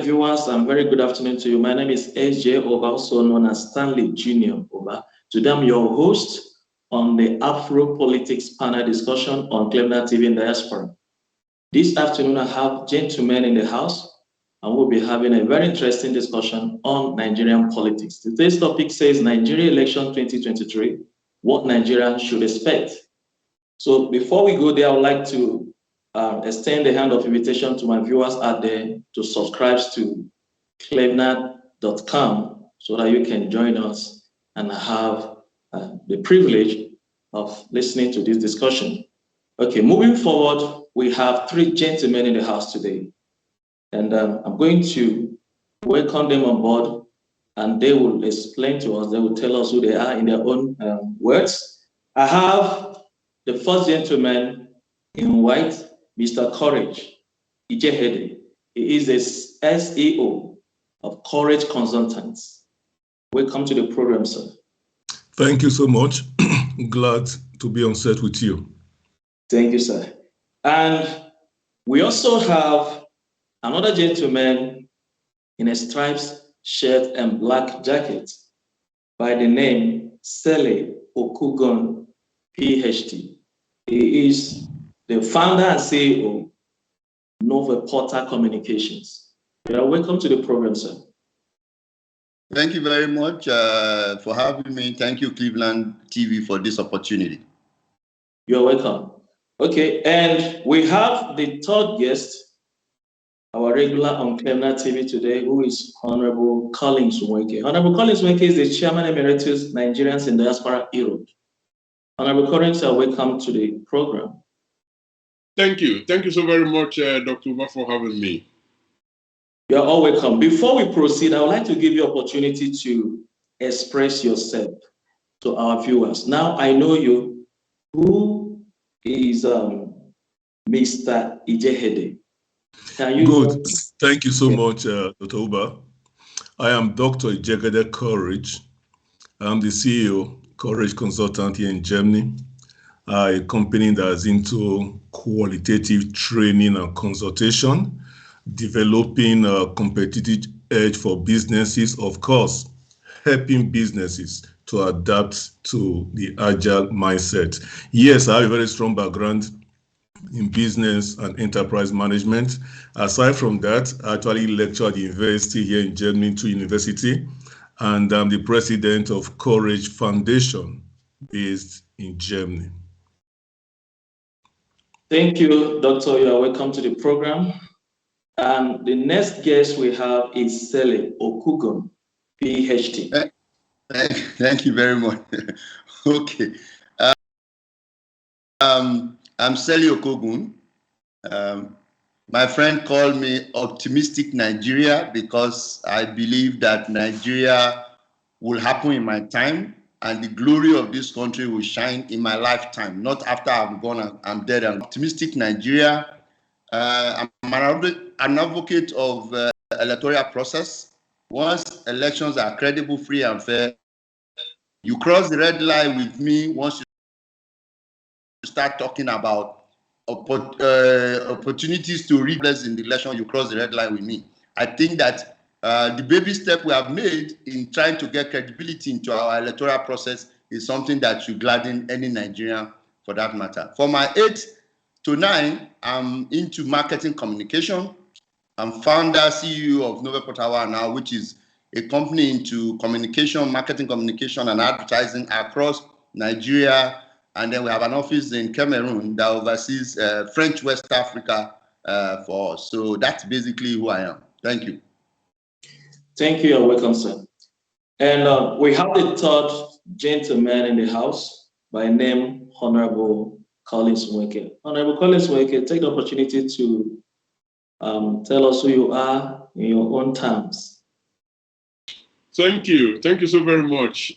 viewers, and very good afternoon to you. My name is SJ Oba, also known as Stanley Junior Oba. Today I'm your host on the Afro Politics panel discussion on Cleveland TV in Diaspora. This afternoon I have gentlemen in the house, and we'll be having a very interesting discussion on Nigerian politics. Today's topic says Nigeria election 2023, what Nigerians should expect. So before we go there, I would like to extend the hand of invitation to my viewers out there to subscribe to cleveland.com so that you can join us and have the privilege of listening to this discussion. Okay, moving forward, we have three gentlemen in the house today, and I'm going to welcome them on board, and they will explain to us, they will tell us who they are in their own words. I have the first gentleman in white, Mr. Courage Ijehede. He is the SEO of Courage Consultants. Welcome to the program, sir. Thank you so much. Glad to be on set with you. Thank you, sir. And we also have another gentleman in a striped shirt and black jacket by the name Sele Okugon, PhD. He is the founder and CEO, Nova Porter Communications. You are welcome to the program, sir. Thank you very much for having me. Thank you, Cleveland TV, for this opportunity. You're welcome. Okay, and we have the third guest, our regular on Cleveland TV today, who is Honorable Collins Nweke. Honorable Collins Nweke is the Chairman Emeritus, Nigerians in Diaspora, Europe. Honorable Collins, welcome to the program. Thank you. Thank you so very much, Dr. Uba, for having me. You're all welcome. Before we proceed, I would like to give you opportunity to express yourself to our viewers. Now I know you. Who is Mr. Ijehede? Can you? Good. Thank you so much, Dr. Uba. I am Dr. Ijehede Courage. I'm the CEO, Courage Consultant here in Germany. A company that's into qualitative training and consultation, developing a competitive edge for businesses, of course, helping businesses to adapt to the agile mindset. Yes, I have a very strong background in business and enterprise management. Aside from that, I actually lecture at the university here in Germany, to university, and I'm the president of Courage Foundation based in Germany. Thank you, Doctor. You are welcome to the program. The next guest we have is Sele Okugon, PhD. Thank you very much. Okay. I'm Sele Okugon. My friend called me Optimistic Nigeria because I believe that Nigeria will happen in my time, and the glory of this country will shine in my lifetime, not after I'm gone, I'm dead. I'm Optimistic Nigeria. I'm an advocate of electoral process. Once elections are credible, free, and fair, you cross the red line with me. Once you start talking about opportunities to replace in the election, you cross the red line with me. I think that the baby step we have made in trying to get credibility into our electoral process is something that should gladden any Nigerian for that matter. For my 8 to 9, I'm into marketing communication. I'm founder, CEO of Nova Porter now, which is a company into communication, marketing communication, and advertising across Nigeria. And then we have an office in Cameroon that oversees French West Africa for us. So that's basically who I am. Thank you. Thank you. You're welcome, sir. And we have the third gentleman in the house by name Honorable Collins Nweke. Honorable Collins Nweke, take the opportunity to tell us who you are in your own terms. Thank you. Thank you so very much.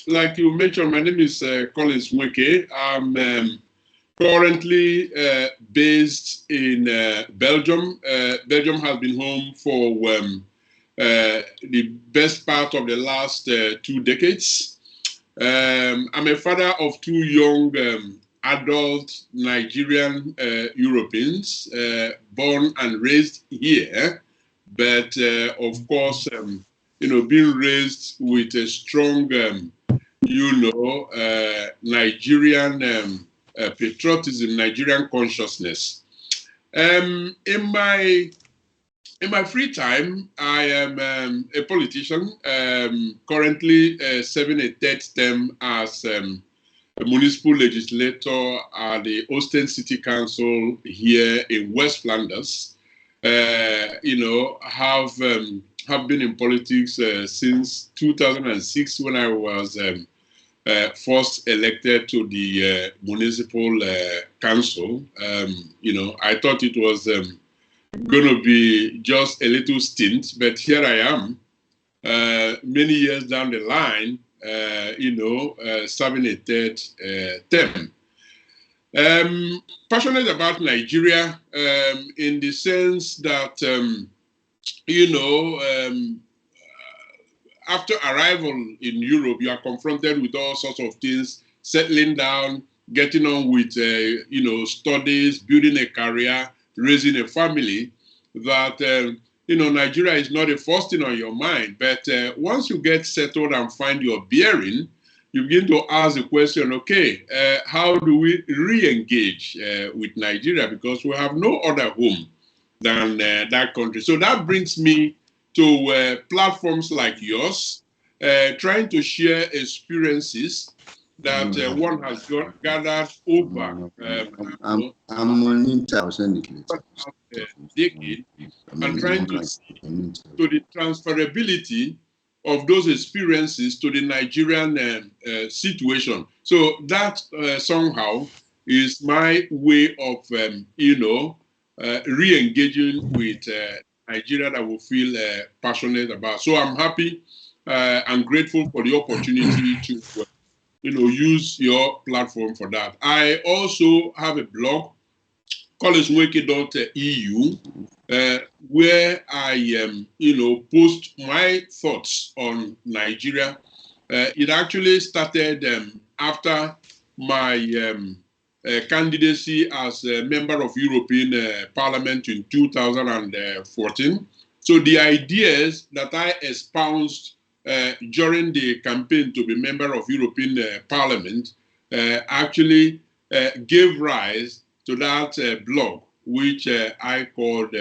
Like you mentioned, my name is Collins Nweke. I'm currently based in Belgium. Belgium has been home for the best part of the last 2 decades. I'm a father of 2 young adult Nigerian Europeans born and raised here, but of course, being raised with a strong, Nigerian patriotism, Nigerian consciousness. In my free time, I am a politician, currently serving a third term as a municipal legislator at the Ostend City Council here in West Flanders. Have been in politics since 2006 when I was first elected to the municipal council. I thought it was going to be just a little stint, but here I am, many years down the line, serving a third term. Passionate about Nigeria in the sense that, after arrival in Europe, you are confronted with all sorts of things, settling down, getting on with, studies, building a career, raising a family, that, Nigeria is not the first thing on your mind. But once you get settled and find your bearing, you begin to ask the question, okay, how do we re-engage with Nigeria? Because we have no other home than that country. So that brings me to platforms like yours, trying to share experiences that one has gathered over I'm on decade, and trying to see to the transferability of those experiences to the Nigerian situation. So that somehow is my way of, re-engaging with Nigeria that we feel passionate about. So I'm happy and grateful for the opportunity to, use your platform for that. I also have a blog, collegemweke.eu, where I, post my thoughts on Nigeria. It actually started after my candidacy as a member of European Parliament in 2014. So the ideas that I espoused during the campaign to be member of European Parliament actually gave rise to that blog, which I called,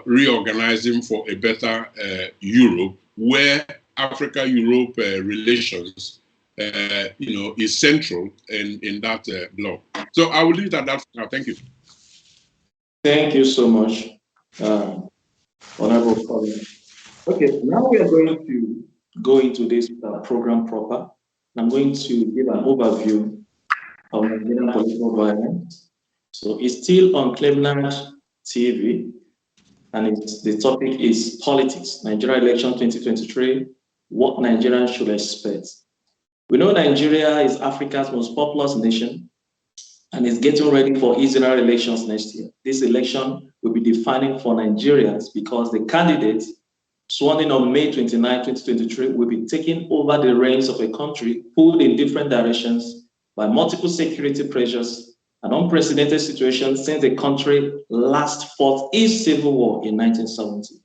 reorganizing for a better Europe, where Africa-Europe relations, is central in that blog. So I will leave it at that for now. Thank you. Thank you so much, Honorable Colin. Okay, now we are going to go into this program proper. I'm going to give an overview of Nigerian political violence. So it's still on Cleveland TV, and the topic is politics, Nigeria election 2023, what Nigerians should expect. We know Nigeria is Africa's most populous nation and is getting ready for Israel elections next year. This election will be defining for Nigerians because the candidate sworn in on May 29, 2023 will be taking over the reins of a country pulled in different directions by multiple security pressures, an unprecedented situation since the country last fought its civil war in 1970.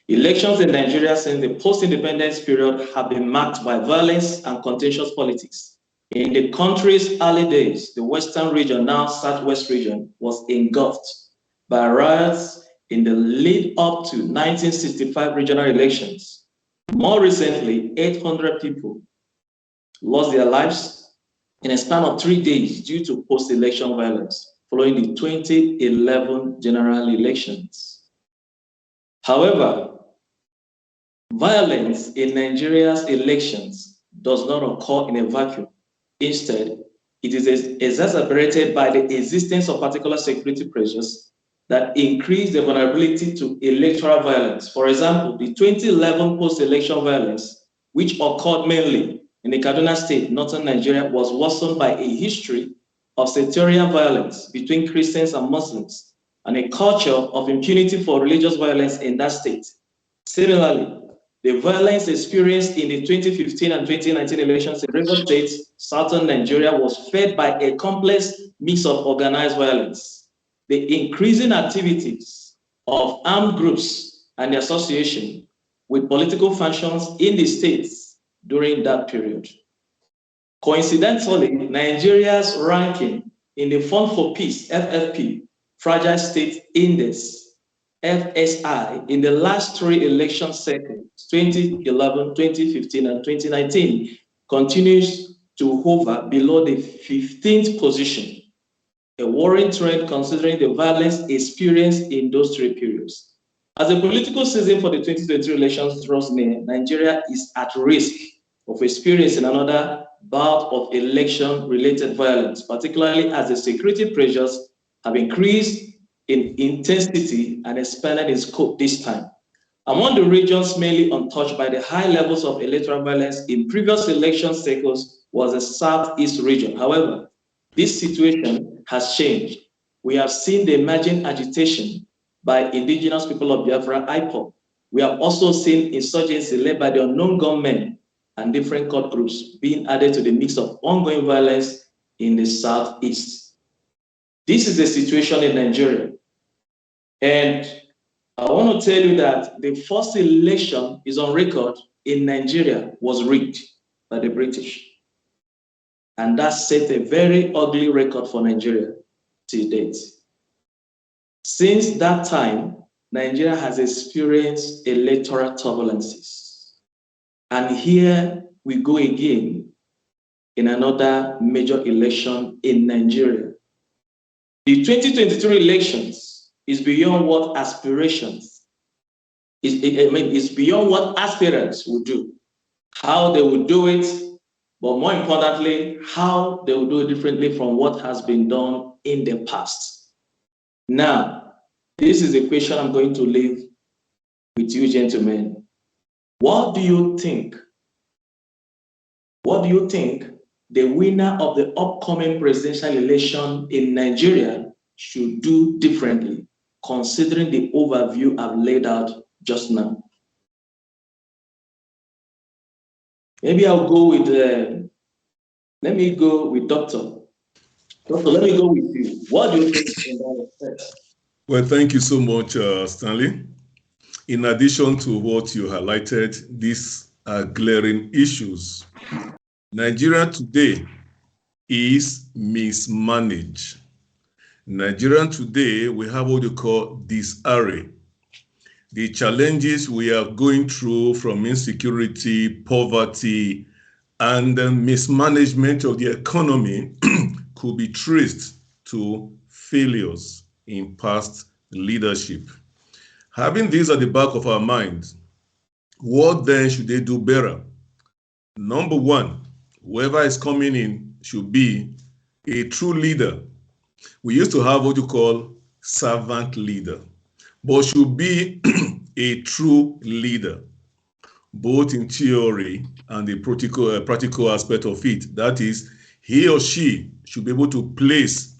Elections in Nigeria since the post-independence period have been marked by violence and contentious politics. In the country's early days, the Western region, now Southwest region, was engulfed by riots in the lead up to 1965 regional elections. More recently, 800 people lost their lives in a span of 3 days due to post-election violence following the 2011 general elections. However, violence in Nigeria's elections does not occur in a vacuum. Instead, it is exacerbated by the existence of particular security pressures that increase the vulnerability to electoral violence. For example, the 2011 post-election violence, which occurred mainly in the Kaduna State, northern Nigeria, was worsened by a history of sectarian violence between Christians and Muslims and a culture of impunity for religious violence in that state. Similarly, the violence experienced in the 2015 and 2019 elections in Rivers State, southern Nigeria, was fed by a complex mix of organized violence, the increasing activities of armed groups and the association with political functions in the states during that period. Coincidentally, Nigeria's ranking in the Fund for Peace, FFP, Fragile State Index, FSI, in the last three election cycles, 2011, 2015, and 2019, continues to hover below the 15th position, a worrying trend considering the violence experienced in those three periods. As the political season for the 2023 elections draws near, Nigeria is at risk of experiencing another bout of election-related violence, particularly as the security pressures have increased in intensity and expanded in scope this time. Among the regions mainly untouched by the high levels of electoral violence in previous election cycles was the Southeast region. However, this situation has changed. We have seen the emerging agitation by indigenous people of Biafra, IPOB. We have also seen insurgency led by the unknown gunmen and different court groups being added to the mix of ongoing violence in the Southeast. This is the situation in Nigeria. And I want to tell you that the first election is on record in Nigeria was rigged by the British. And that set a very ugly record for Nigeria to date. Since that time, Nigeria has experienced electoral turbulences. And here we go again in another major election in Nigeria. The 2023 elections is beyond what aspirations, it's beyond what aspirants would do, how they would do it, but more importantly, how they will do it differently from what has been done in the past. Now, this is a question I'm going to leave with you, gentlemen. What do you think? What do you think the winner of the upcoming presidential election in Nigeria should do differently, considering the overview I've laid out just now? Maybe I'll go with, let me go with Doctor. Doctor, let me go with you. What do you think in that respect? Well, thank you so much, Stanley. In addition to what you highlighted, these are glaring issues. Nigeria today is mismanaged. Nigeria today, we have what you call disarray. The challenges we are going through from insecurity, poverty, and the mismanagement of the economy could be traced to failures in past leadership. Having this at the back of our minds, what then should they do better? Number one, whoever is coming in should be a true leader. We used to have what you call servant leader, but should be a true leader, both in theory and the practical aspect of it. That is, he or she should be able to place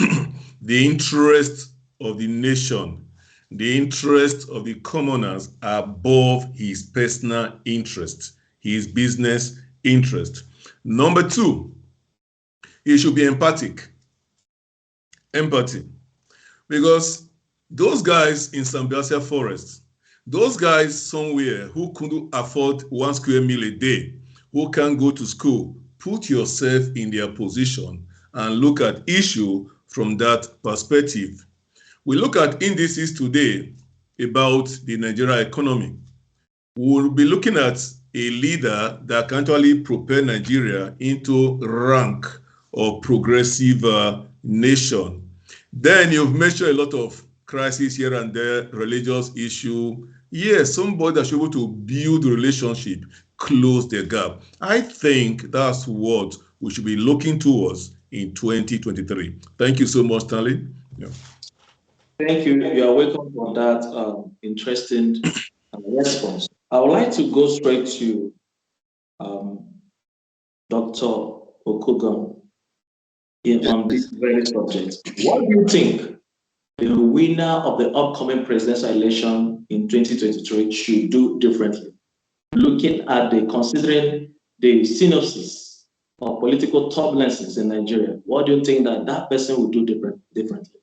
the interest of the nation, the interest of the commoners above his personal interest, his business interest. Number two, he should be empathic. Empathy. Because those guys in Sambiasia Forest, those guys somewhere who couldn't afford 1 square meal a day, who can't go to school, put yourself in their position and look at issue from that perspective. We look at indices today about the Nigeria economy. We'll be looking at a leader that can actually propel Nigeria into rank of progressive nation. Then you've mentioned a lot of crises here and there, religious issue. Yes, somebody that should be able to build relationship, close the gap. I think that's what we should be looking towards in 2023. Thank you so much, Stanley. Yeah. Thank you. You are welcome for that interesting response. I would like to go straight to Dr. Okugon on this very subject. What do you think the winner of the upcoming presidential election in 2023 should do differently? Looking at considering the synopsis of political turbulences in Nigeria, what do you think that person would do differently?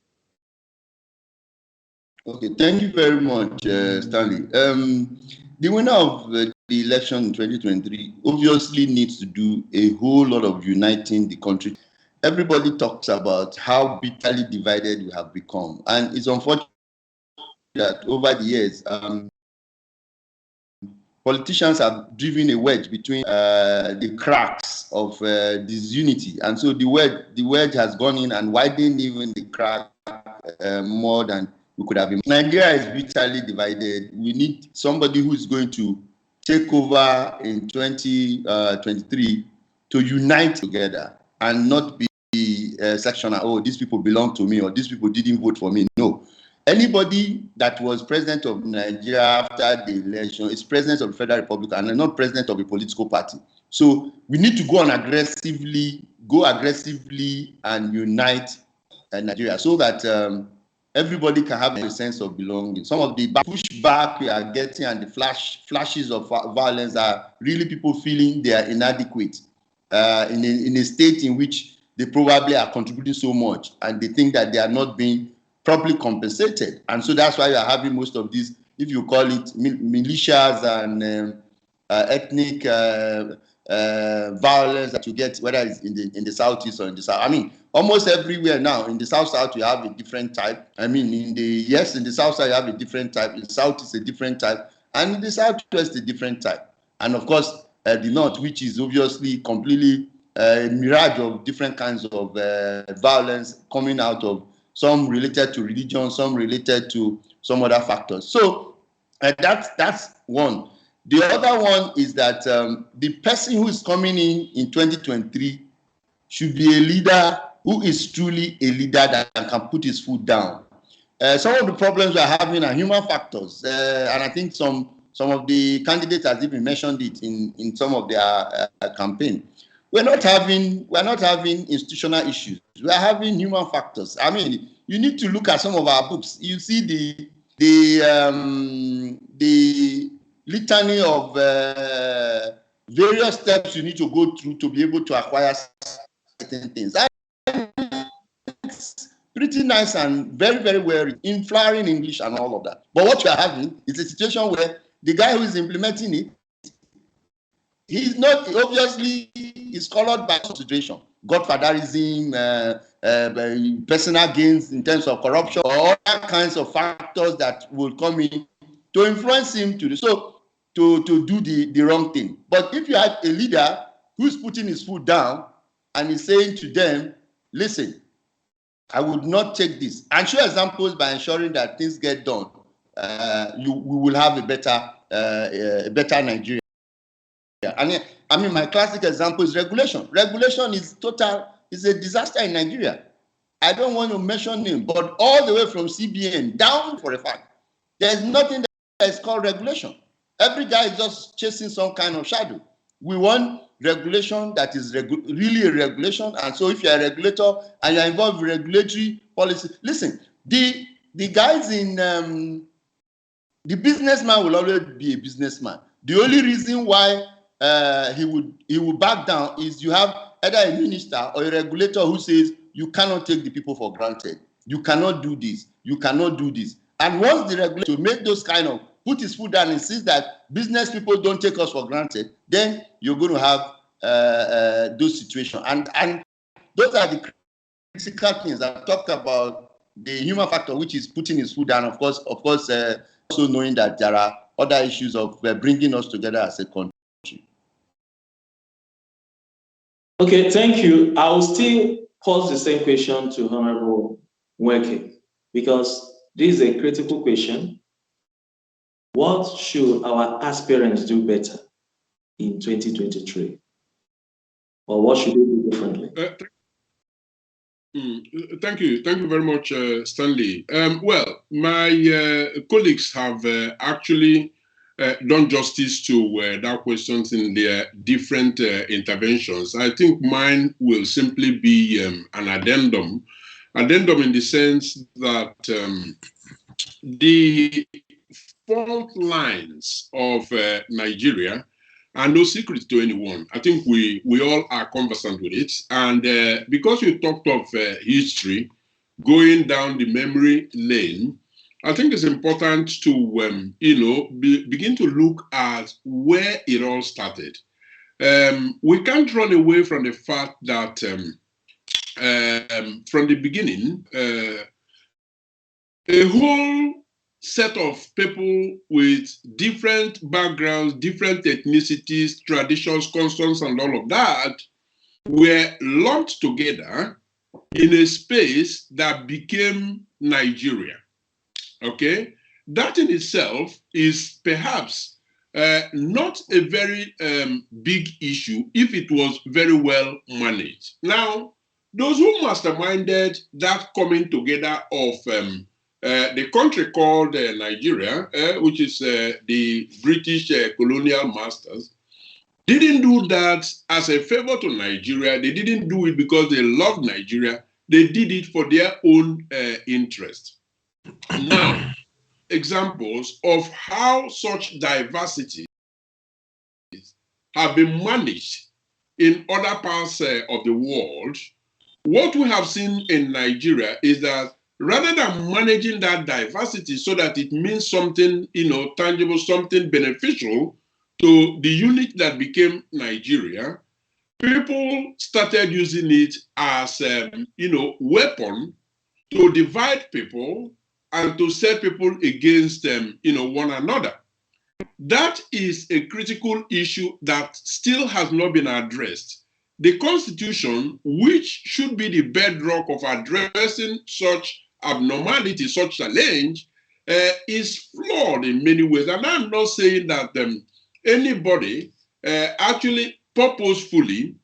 Okay, thank you very much, Stanley. The winner of the election in 2023 obviously needs to do a whole lot of uniting the country. Everybody talks about how bitterly divided we have become, and it's unfortunate that over the years, politicians have driven a wedge between the cracks of disunity, and so the wedge has gone in and widened even the crack more than we could have been. Nigeria is bitterly divided. We need somebody who is going to take over in 2023 to unite together and not be sectional. Oh, these people belong to me, or these people didn't vote for me. No. Anybody that was president of Nigeria after the election is president of the Federal Republic and not president of a political party. So we need to go aggressively and unite Nigeria so that everybody can have a sense of belonging. Some of the pushback we are getting and the flashes of violence are really people feeling they are inadequate in a state in which they probably are contributing so much, and they think that they are not being properly compensated. And so that's why you are having most of these, if you call it militias and ethnic violence that you get, whether it's in the southeast or in the south. I mean, almost everywhere now in the south you have a different type. I mean, in the south side you have a different type. In the southeast a different type, and in the southwest a different type. And of course, the north, which is obviously completely a mirage of different kinds of violence coming out of some related to religion, some related to some other factors. So that's one. The other one is that the person who is coming in 2023 should be a leader who is truly a leader that can put his foot down. Some of the problems we are having are human factors, and I think some of the candidates have even mentioned it in some of their campaign. We're not having institutional issues. We are having human factors. I mean, you need to look at some of our books. You see the litany of various steps you need to go through to be able to acquire certain things. It's pretty nice and very, very well in flowering English and all of that. But what you are having is a situation where the guy who is implementing it, he's not, obviously, is colored by consideration, godfatherism, personal gains in terms of corruption, or all kinds of factors that will come in to influence him to do so, to do the wrong thing. But if you have a leader who's putting his foot down and is saying to them, listen, I would not take this, and show examples by ensuring that things get done, we will have a better Nigeria. And I mean, my classic example is regulation. Regulation is a disaster in Nigeria. I don't want to mention name, but all the way from CBN down, for a fact, there's nothing that is called regulation. Every guy is just chasing some kind of shadow. We want regulation that is really a regulation. And so if you're a regulator and you're involved in regulatory policy, listen, the guys in the businessman will always be a businessman. The only reason why he would back down is you have either a minister or a regulator who says you cannot take the people for granted. You cannot do this. You cannot do this. And once the regulator make those kind of put his foot down and sees that business people don't take us for granted, then you're going to have those situations. And those are the critical things. I talked about the human factor, which is putting his foot down. Of course, also knowing that there are other issues of bringing us together as a country. Okay, thank you. I will still pose the same question to Honorable Nweke, because this is a critical question. What should our aspirants do better in 2023? Or what should they do differently? Thank you. Thank you very much, Stanley. Well, my colleagues have actually done justice to that question in their different interventions. I think mine will simply be an addendum in the sense that the front lines of Nigeria are no secret to anyone. I think we all are conversant with it. And because you talked of history, going down the memory lane, I think it's important to, begin to look at where it all started. We can't run away from the fact that from the beginning, a whole set of people with different backgrounds, different ethnicities, traditions, customs, and all of that were lumped together in a space that became Nigeria. Okay? That in itself is perhaps not a very big issue if it was very well managed. Now, those who masterminded that coming together of the country called Nigeria, which is the British colonial masters, didn't do that as a favor to Nigeria. They didn't do it because they loved Nigeria. They did it for their own interest. Now, examples of how such diversity have been managed in other parts of the world. What we have seen in Nigeria is that rather than managing that diversity so that it means something, tangible, something beneficial to the unit that became Nigeria, people started using it as, weapon to divide people and to set people against one another. That is a critical issue that still has not been addressed. The Constitution, which should be the bedrock of addressing such abnormality, such challenge, is flawed in many ways. And I'm not saying that anybody actually purposefully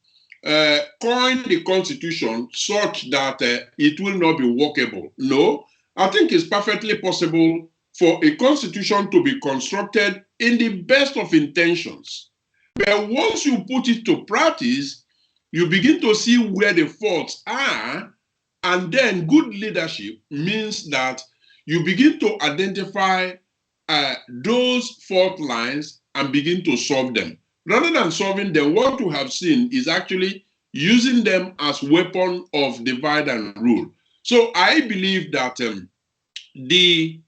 coined the Constitution such that it will not be workable. No, I think it's perfectly possible for a constitution to be constructed in the best of intentions. But once you put it to practice, you begin to see where the faults are, and then good leadership means that you begin to identify those fault lines and begin to solve them. Rather than solving them, what we have seen is actually using them as weapon of divide and rule. So I believe that the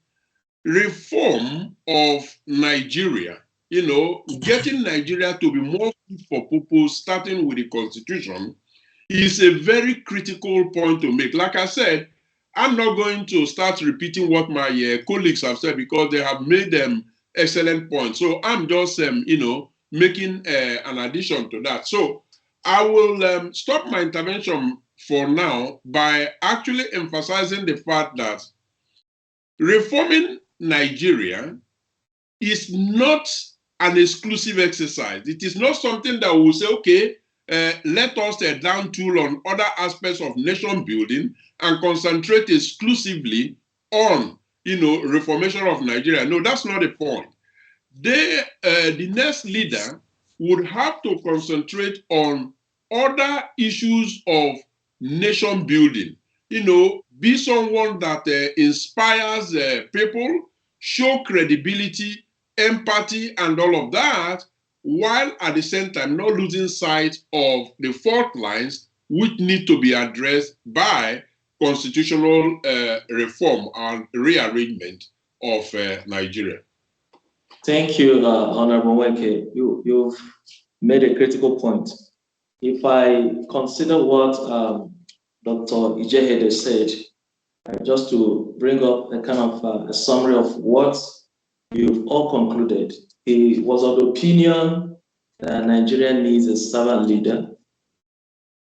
reform of Nigeria, getting Nigeria to be more fit for purpose, starting with the Constitution, is a very critical point to make. Like I said, I'm not going to start repeating what my colleagues have said because they have made them excellent points. So I'm just, making an addition to that. So I will stop my intervention for now by actually emphasizing the fact that reforming Nigeria is not an exclusive exercise. It is not something that will say, okay, let us down tool on other aspects of nation building and concentrate exclusively on, reformation of Nigeria. No, that's not the point. The next leader would have to concentrate on other issues of nation building. Be someone that inspires people, show credibility, empathy, and all of that, while at the same time not losing sight of the fault lines which need to be addressed by constitutional reform and rearrangement of Nigeria. Thank you, Honorable Weke. You've made a critical point. If I consider what Dr. Ijehede said, just to bring up a kind of a summary of what you've all concluded, he was of the opinion that Nigeria needs a servant leader,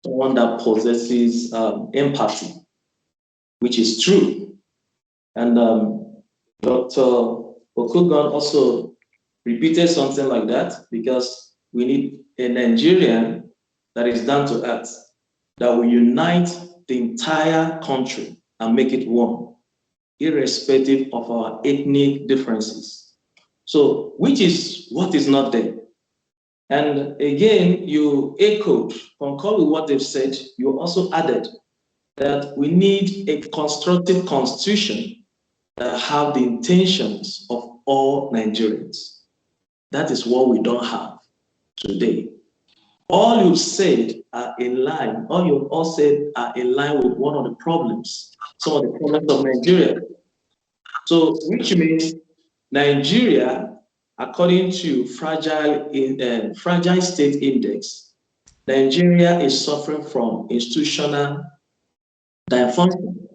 someone that possesses empathy, which is true. And Dr. Okugon also repeated something like that, because we need a Nigerian that is down to earth, that will unite the entire country and make it one, irrespective of our ethnic differences. So, which is what is not there. And again, you echoed, concur with what they've said, you also added that we need a constructive constitution that have the intentions of all Nigerians. That is what we don't have today. All you said are in line, all you've all said are in line with one of the problems, some of the problems of Nigeria. So, which means Nigeria, according to fragile state index, Nigeria is suffering from institutional dysfunction.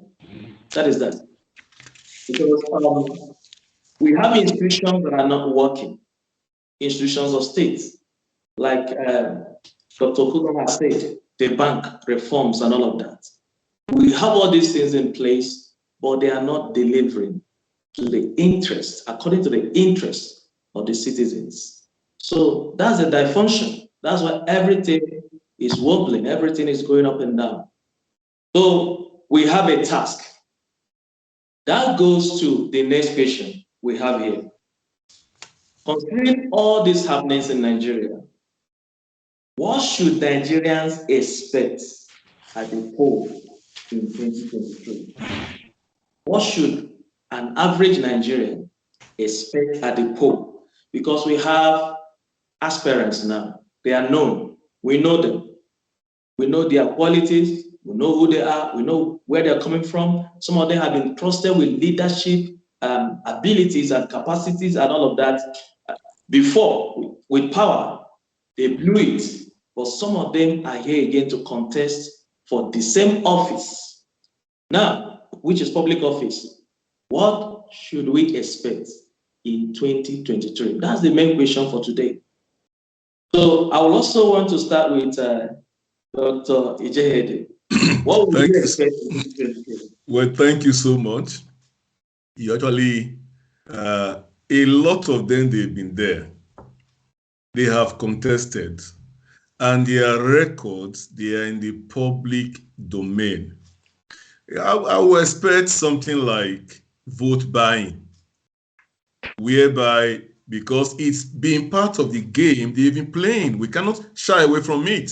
That is that. Because we have institutions that are not working, institutions of states, like Dr. Kudo has said, the bank reforms and all of that. We have all these things in place, but they are not delivering to the interest, according to the interest of the citizens. So that's the dysfunction. That's why everything is wobbling, everything is going up and down. So we have a task. That goes to the next patient we have here. Considering all these happenings in Nigeria, what should Nigerians expect at the poll in 2023? What should an average Nigerian expect at the poll? Because we have aspirants now. They are known. We know them. We know their qualities. We know who they are. We know where they're coming from. Some of them have been trusted with leadership abilities and capacities and all of that. Before, with power, they blew it. But some of them are here again to contest for the same office. Now, which is public office. What should we expect in 2023? That's the main question for today. So I will also want to start with Dr. Ijehede. What would you expect in 2023? Well, thank you so much. You actually, a lot of them, they've been there. They have contested. And their records, they are in the public domain. I would expect something like vote buying, whereby, because it's been part of the game they've been playing, we cannot shy away from it.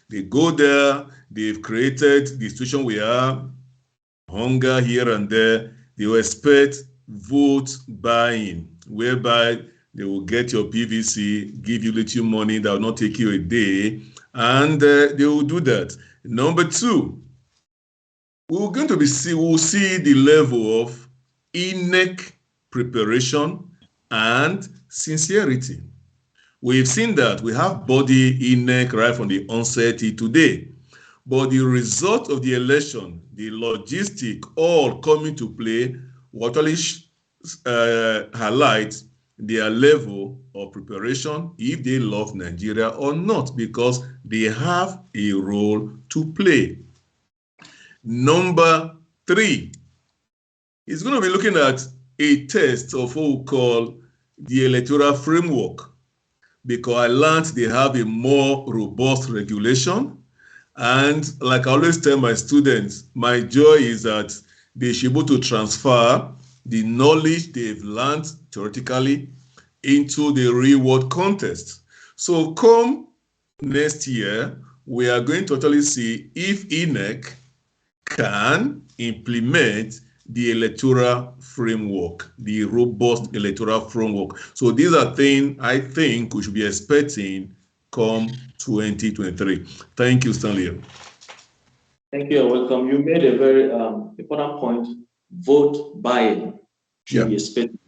They go there, they've created the situation we are, hunger here and there. They will expect vote buying, whereby they will get your PVC, give you little money that will not take you a day, and they will do that. Number two, we'll see the level of INEC preparation and sincerity. We've seen that we have body INEC right from the onset to today, but the result of the election, the logistic, all coming to play, what actually highlights their level of preparation, if they love Nigeria or not, because they have a role to play. Number three is going to be looking at a test of what we call the electoral framework, because I learned they have a more robust regulation. And like I always tell my students, my joy is that they should be able to transfer the knowledge they've learned theoretically into the real world context. So come next year, we are going to totally see if INEC can implement the electoral framework, the robust electoral framework. So these are things I think we should be expecting come 2023. Thank you, Stanley. Thank you, you're welcome. You made a very important point, vote buying should be expected.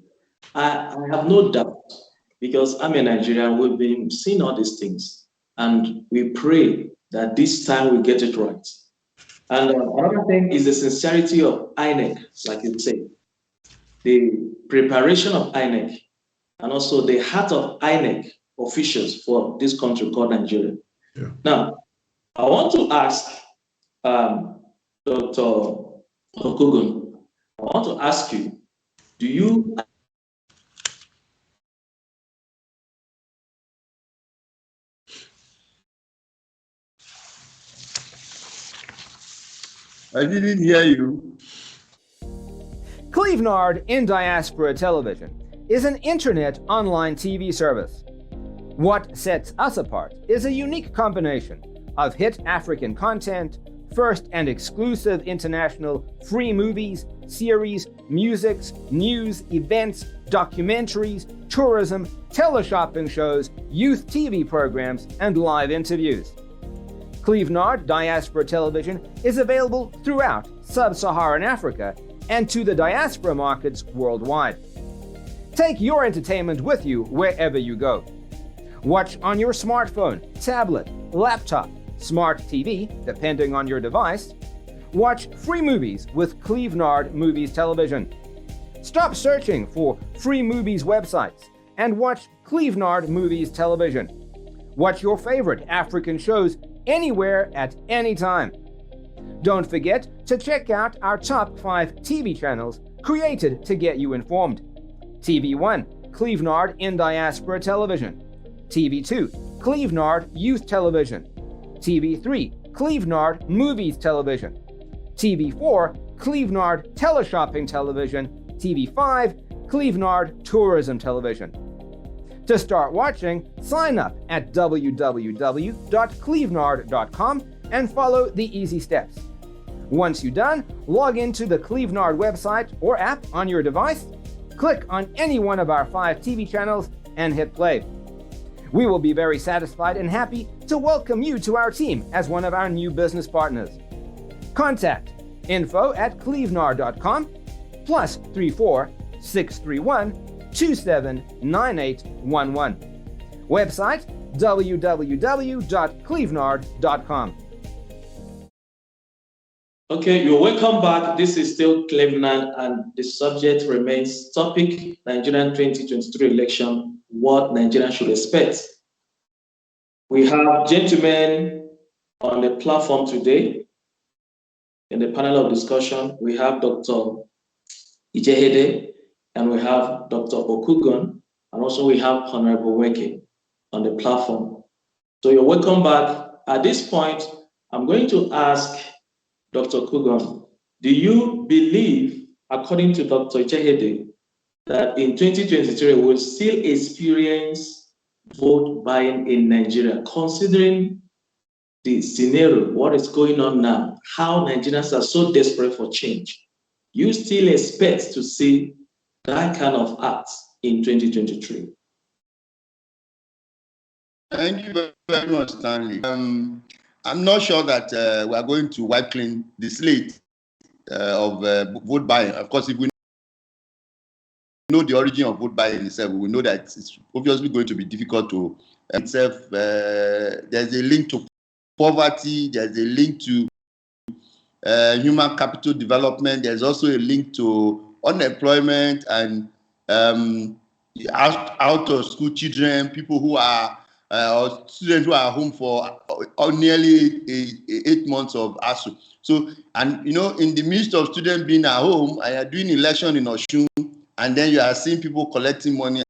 I have no doubt, because I'm a Nigerian, we've been seeing all these things, and we pray that this time we get it right. And another thing is the sincerity of INEC, like you say, the preparation of INEC, and also the heart of INEC officials for this country called Nigeria. Yeah. Now, I want to ask Dr. Okugun, I want to ask you, do you I didn't hear you. Clevenard in Diaspora Television is an internet online TV service. What sets us apart is a unique combination of hit African content, first and exclusive international free movies, series, musics, news, events, documentaries, tourism, teleshopping shows, youth TV programs, and live interviews. Clevenard Diaspora Television is available throughout Sub-Saharan Africa and to the diaspora markets worldwide. Take your entertainment with you wherever you go. Watch on your smartphone, tablet, laptop, smart TV, depending on your device. Watch free movies with Clevenard Movies Television. Stop searching for free movies websites and watch Clevenard Movies Television. Watch your favorite African shows anywhere at any time. Don't forget to check out our top 5 TV channels created to get you informed. TV1, Clevenard in Diaspora Television. TV2, Clevenard Youth Television. TV3, Clevenard Movies Television. TV4, Clevenard Teleshopping Television. TV5, Clevenard Tourism Television. To start watching, sign up at www.clevenard.com and follow the easy steps. Once you're done, log into the Clevenard website or app on your device, click on any one of our 5 TV channels, and hit play. We will be very satisfied and happy to welcome you to our team as one of our new business partners. Contact info@clevenard.com +34 631 279811. Website www.clevenard.com. Okay, you're welcome back. This is still Clevenard, and the subject remains topic Nigerian 2023 election, what Nigerians should expect. We have gentlemen on the platform today. In the panel of discussion, we have Dr. Ijehede, and we have Dr. Okugun, and also we have Honorable Weke on the platform. So you're welcome back. At this point, I'm going to ask Dr. Okugun, do you believe, according to Dr. Ijehede, that in 2023 we'll still experience vote buying in Nigeria, considering the scenario, what is going on now, how Nigerians are so desperate for change? You still expect to see that kind of act in 2023? Thank you very much, Stanley. I'm not sure that we are going to wipe clean the slate of vote buying. Of course, if we know the origin of vote buying itself, we know that it's obviously going to be difficult to itself. There's a link to poverty. There's a link to human capital development. There's also a link to unemployment and out of school children, people who are or students who are home for nearly 8 months of ASU. So, and you know, in the midst of students being at home and you're doing election in Osun, and then you are seeing people collecting money,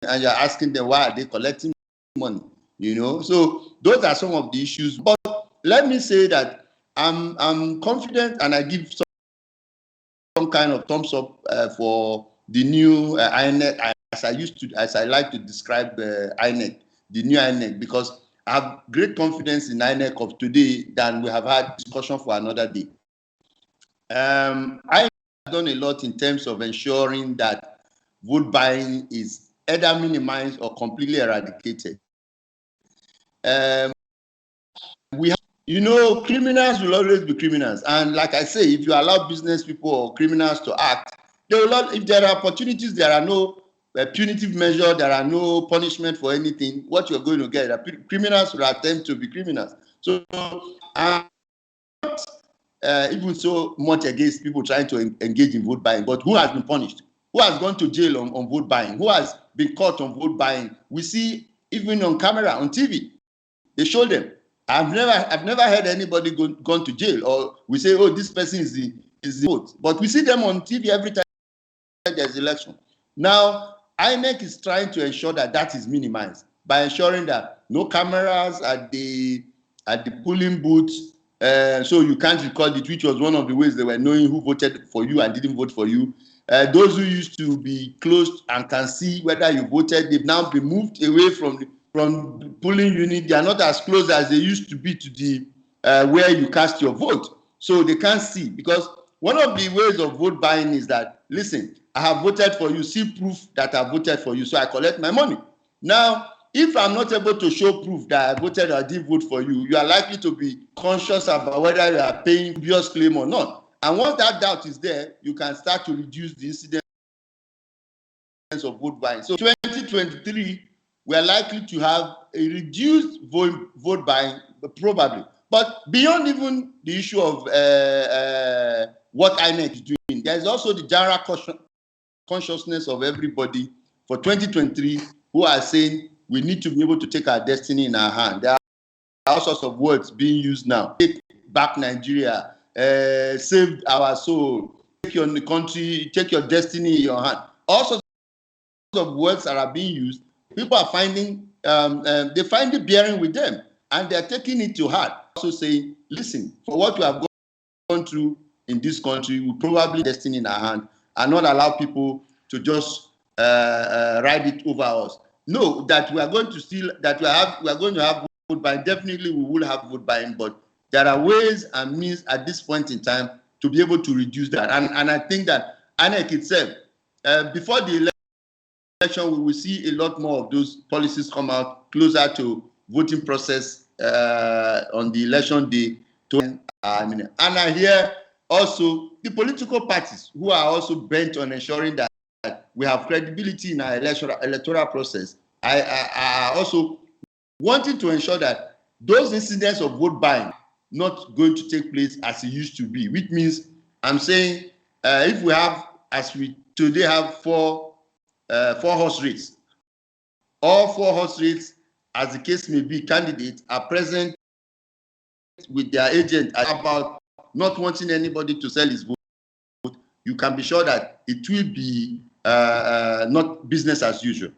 and you're asking them why are they collecting money? You know, so those are some of the issues. But let me say that I'm confident, and I give some kind of thumbs up for the new INEC, as I like to describe INEC, the new INEC, because I have great confidence in INEC of today than we have had discussion for another day. I have done a lot in terms of ensuring that vote buying is either minimized or completely eradicated. We have, you know, criminals will always be criminals, and like I say, if you allow business people or criminals to act, they will not. If there are opportunities, there are no punitive measure, there are no punishment for anything. What you're going to get, criminals will attempt to be criminals. So I'm not even so much against people trying to engage in vote buying, but who has been punished? Who has gone to jail on vote buying? Who has been caught on vote buying? We see even on camera, on TV, they show them. I've never heard anybody gone to jail, or we say, oh, this person is the vote. But we see them on TV every time there's election. Now, INEC is trying to ensure that that is minimized by ensuring that no cameras at the polling booths, so you can't record it, which was one of the ways they were knowing who voted for you and didn't vote for you. Those who used to be closed and can see whether you voted, they've now been moved away from the polling unit. They are not as close as they used to be to the where you cast your vote, so they can't see. Because one of the ways of vote buying is that, listen, I have voted for you, see proof that I voted for you, so I collect my money. Now, if I'm not able to show proof that I voted or I didn't vote for you, you are likely to be conscious about whether you are paying dubious claim or not. And once that doubt is there, you can start to reduce the incidence of vote buying. So 2023, we are likely to have a reduced vote buying, probably. But beyond even the issue of what INEC is doing, there is also the general consciousness of everybody for 2023 who are saying we need to be able to take our destiny in our hand. There are all sorts of words being used now. Take back Nigeria, save our soul, take your country, take your destiny in your hand. All sorts of words that are being used. People are finding, they find it bearing with them, and they're taking it to heart. Also saying, listen, for what we have gone through in this country, we probably destiny in our hand and not allow people to just ride it over us. No, that we are going to still, that we are going to have vote buying. Definitely we will have vote buying, but there are ways and means at this point in time to be able to reduce that. And I think that INEC itself, before the election, we will see a lot more of those policies come out closer to voting process on the election day. And I hear also the political parties who are also bent on ensuring that we have credibility in our electoral process. I also wanting to ensure that those incidents of vote buying not going to take place as it used to be, which means I'm saying if we have, as we today have four horse race, all 4 horse race, as the case may be, candidates are present with their agent about not wanting anybody to sell his vote, you can be sure that it will be not business as usual.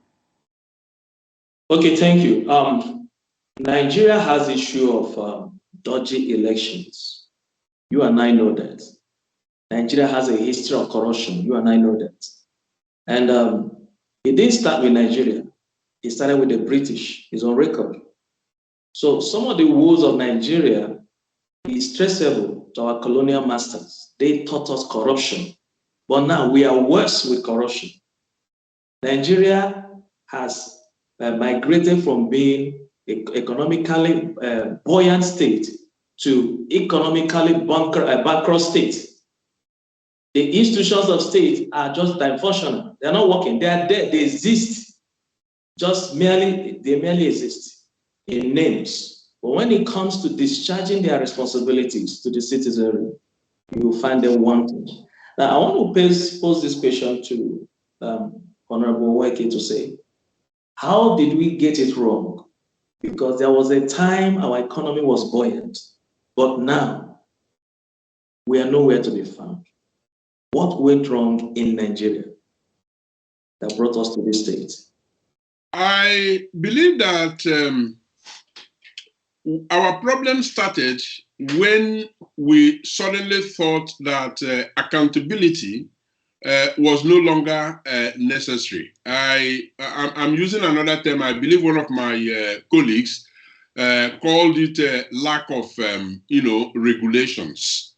Okay, thank you. Nigeria has issue of dodgy elections. You and I know that. Nigeria has a history of corruption. You and I know that. And it didn't start with Nigeria. It started with the British. It's on record. So some of the woes of Nigeria is traceable to our colonial masters. They taught us corruption. But now we are worse with corruption. Nigeria has migrated from being an economically buoyant state to economically bankrupt state. The institutions of state are just dysfunctional. They're not working. They are there. They exist. They merely exist in names. But when it comes to discharging their responsibilities to the citizenry, you will find them wanting. Now, I want to pose this question to Honorable Weke to say, how did we get it wrong? Because there was a time our economy was buoyant, but now we are nowhere to be found. What went wrong in Nigeria that brought us to this state? I believe that our problem started when we suddenly thought that accountability was no longer necessary. I'm using another term. I believe one of my colleagues called it lack of, regulations.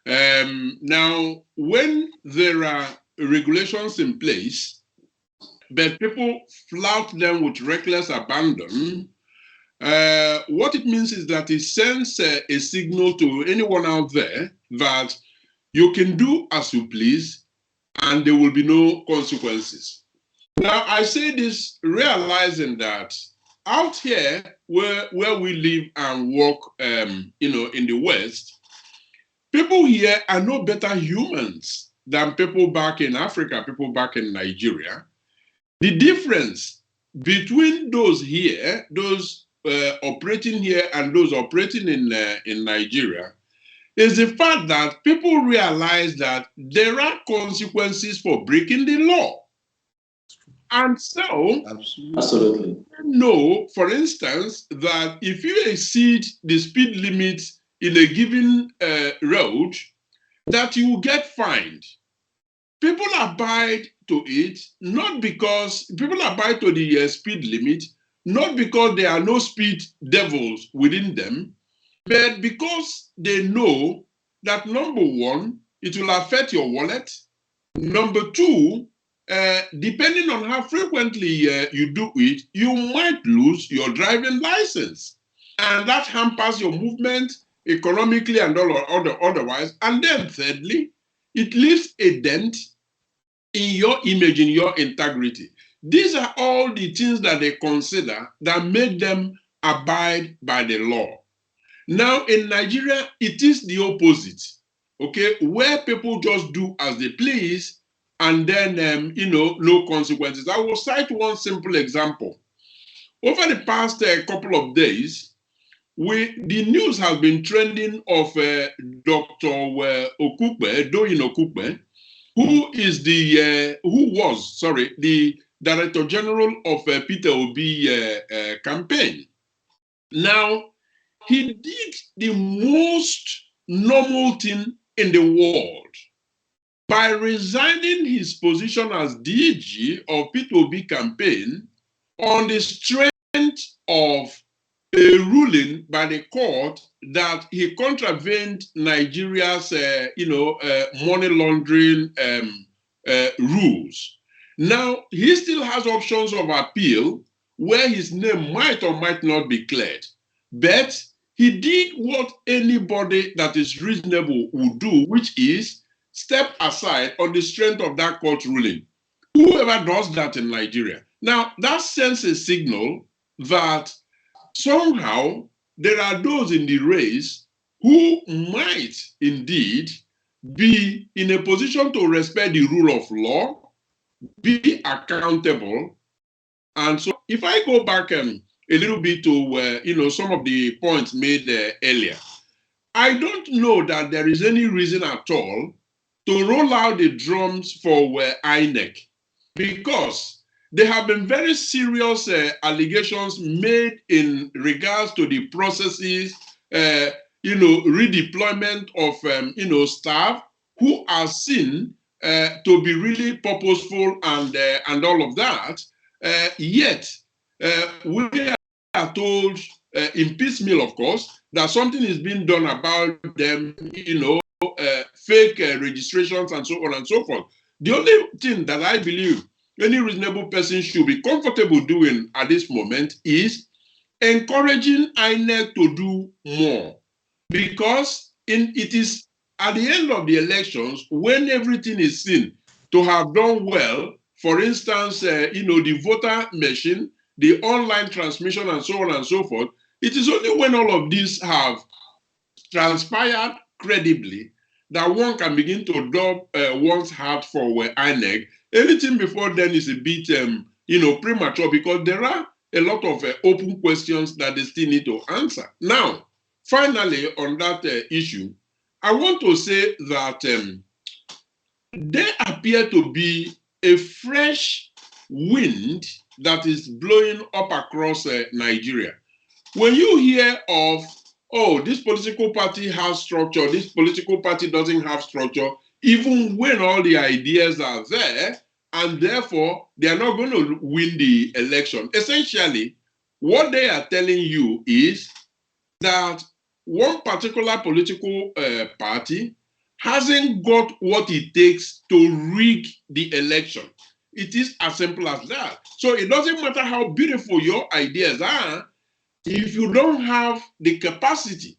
Now, when there are regulations in place, but people flout them with reckless abandon, what it means is that it sends a signal to anyone out there that you can do as you please and there will be no consequences. Now, I say this realizing that out here where we live and work, in the West, people here are no better humans than people back in Africa, people back in Nigeria. The difference between those here, those operating here and those operating in Nigeria, is the fact that people realize that there are consequences for breaking the law. And so, absolutely, know, for instance, that if you exceed the speed limit in a given road, that you will get fined. People abide to it, not because people abide to the speed limit, not because there are no speed devils within them, but because they know that, number one, it will affect your wallet. Number two, depending on how frequently you do it, you might lose your driving license. And that hampers your movement economically and otherwise. And then thirdly, it leaves a dent in your image, in your integrity. These are all the things that they consider that make them abide by the law. Now, in Nigeria, it is the opposite, okay, where people just do as they please and then, no consequences. I will cite one simple example. Over the past couple of days, the news has been trending of Dr. Okukpe, Doyin Okukpe, who was the Director General of Peter Obi campaign. Now, he did the most normal thing in the world by resigning his position as DG of Peter Obi campaign on the strength of a ruling by the court that he contravened Nigeria's, money laundering rules. Now, he still has options of appeal where his name might or might not be cleared. But he did what anybody that is reasonable would do, which is step aside on the strength of that court ruling. Whoever does that in Nigeria. Now, that sends a signal that somehow there are those in the race who might indeed be in a position to respect the rule of law, be accountable. And so if I go back a little bit to some of the points made earlier, I don't know that there is any reason at all to roll out the drums for INEC, because there have been very serious allegations made in regards to the processes, redeployment of staff who are seen to be really purposeful and all of that. Yet we are told in piecemeal, of course, that something is being done about them, fake registrations and so on and so forth. The only thing that I believe any reasonable person should be comfortable doing at this moment is encouraging INEC to do more, because it is at the end of the elections when everything is seen to have done well. For instance, the voter machine, the online transmission, and so on and so forth. It is only when all of these have transpired credibly that one can begin to dub one's heart for INEC. Anything before then is a bit, premature, because there are a lot of open questions that they still need to answer. Now, finally, on that issue, I want to say that there appear to be a fresh wind that is blowing up across Nigeria. When you hear of, oh, this political party has structure, this political party doesn't have structure, even when all the ideas are there, and therefore they are not going to win the election. Essentially, what they are telling you is that one particular political party hasn't got what it takes to rig the election. It is as simple as that. So it doesn't matter how beautiful your ideas are, if you don't have the capacity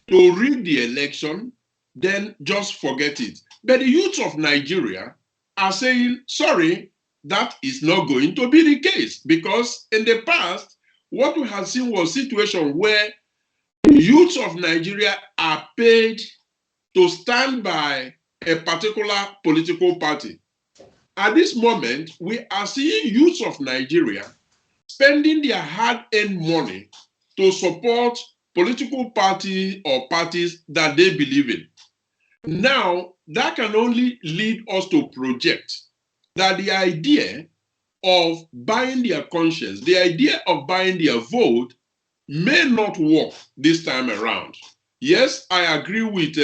to rig the election, then just forget it. But the youth of Nigeria are saying, sorry, that is not going to be the case, because in the past, what we have seen was a situation where youths of Nigeria are paid to stand by a particular political party. At this moment, we are seeing youths of Nigeria spending their hard-earned money to support political party or parties that they believe in. Now, that can only lead us to project that the idea of buying their conscience, the idea of buying their vote, may not work this time around. Yes, I agree with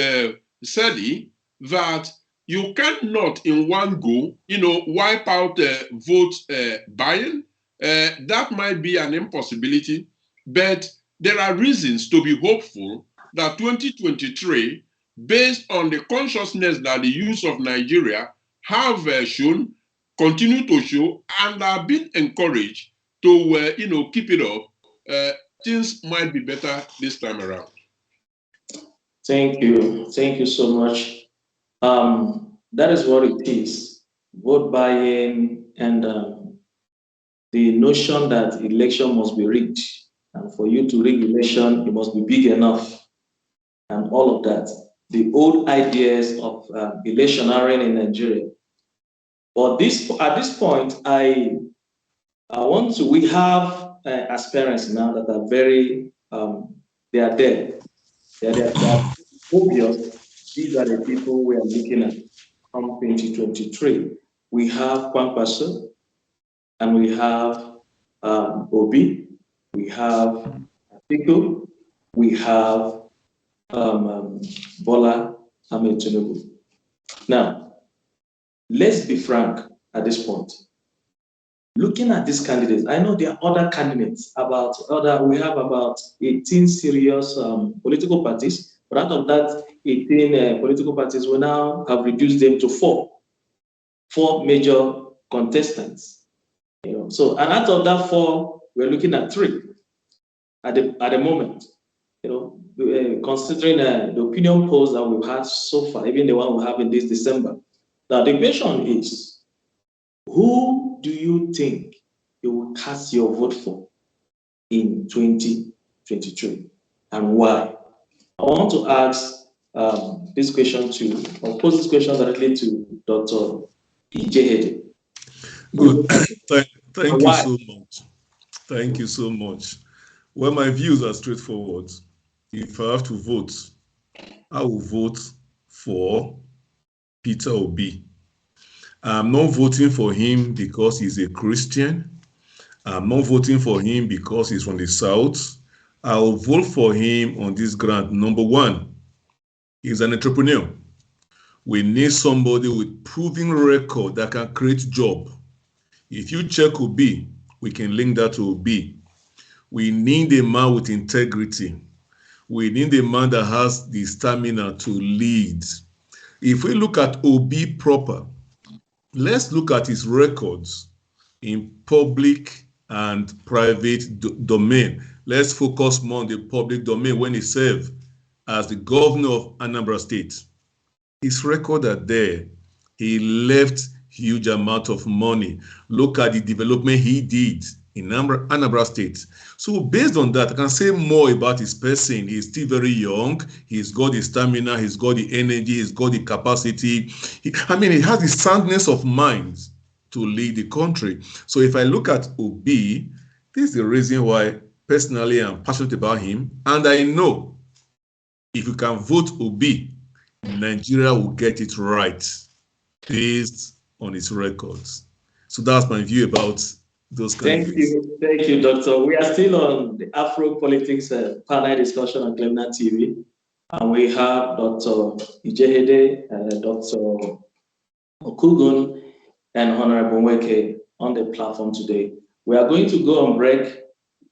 Sadi that you cannot in one go, wipe out vote buying. That might be an impossibility, but there are reasons to be hopeful that 2023, based on the consciousness that the youth of Nigeria have shown, continue to show, and are being encouraged to, keep it up, things might be better this time around. Thank you. Thank you so much. That is what it is. Vote buying and the notion that election must be rigged. And for you to rig election, it must be big enough and all of that. The old ideas of electioneering in Nigeria. But at this point, we have aspirants now that are very, they are there. They are obvious. These are the people we are looking at from 2023. We have Kwankwaso, and we have Obi, we have Atiku, we have Bola Ahmed Tinubu. Now, let's be frank at this point. Looking at these candidates, I know there are other candidates. We have about 18 serious political parties. But out of that 18 political parties, we now have reduced them to four major contestants. So, and out of that 4, we're looking at 3 at the moment. Considering the opinion polls that we've had so far, even the one we have in this December. Now, the question is, who do you think you will cast your vote for in 2023 and why? I want to ask this question or pose this question directly to Dr. Ijehede. Good. Thank you so much. Thank you so much. Well, my views are straightforward. If I have to vote, I will vote for Peter Obi. I'm not voting for him because he's a Christian. I'm not voting for him because he's from the South. I'll vote for him on this ground. Number 1, he's an entrepreneur. We need somebody with proven record that can create job. If you check Obi, we can link that to Obi. We need a man with integrity. We need a man that has the stamina to lead. If we look at Obi proper, let's look at his records in public and private domain. Let's focus more on the public domain when he served as the governor of Anambra State. His record are there. He left huge amount of money. Look at the development he did in Anambra State. So based on that, I can say more about his person. He's still very young. He's got the stamina. He's got the energy. He's got the capacity. He has the soundness of mind to lead the country. So if I look at Obi, this is the reason why personally I'm passionate about him. And I know if you can vote Obi, Nigeria will get it right based on its records. So that's my view about those candidates. Thank you, Doctor. We are still on the Afro Politics panel discussion on Clemna TV. And we have Dr. Ijehede, Dr. Okugun, and Honorable Nweke on the platform today. We are going to go on break.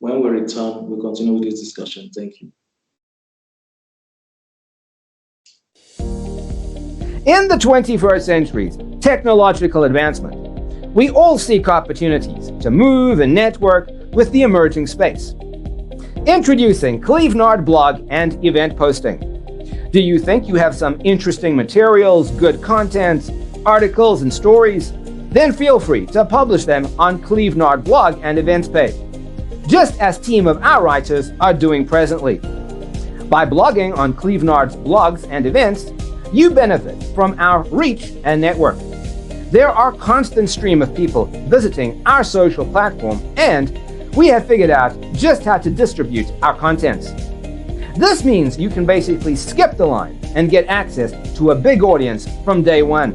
When we return, we'll continue with this discussion. Thank you. In the 21st century's technological advancement, we all seek opportunities to move and network with the emerging space. Introducing Clevenard blog and event posting. Do you think you have some interesting materials, good content, articles, and stories? Then feel free to publish them on Clevenard blog and events page, just as team of our writers are doing presently. By blogging on Clevenard's blogs and events, you benefit from our reach and network. There are constant stream of people visiting our social platform, and we have figured out just how to distribute our contents. This means you can basically skip the line and get access to a big audience from day one.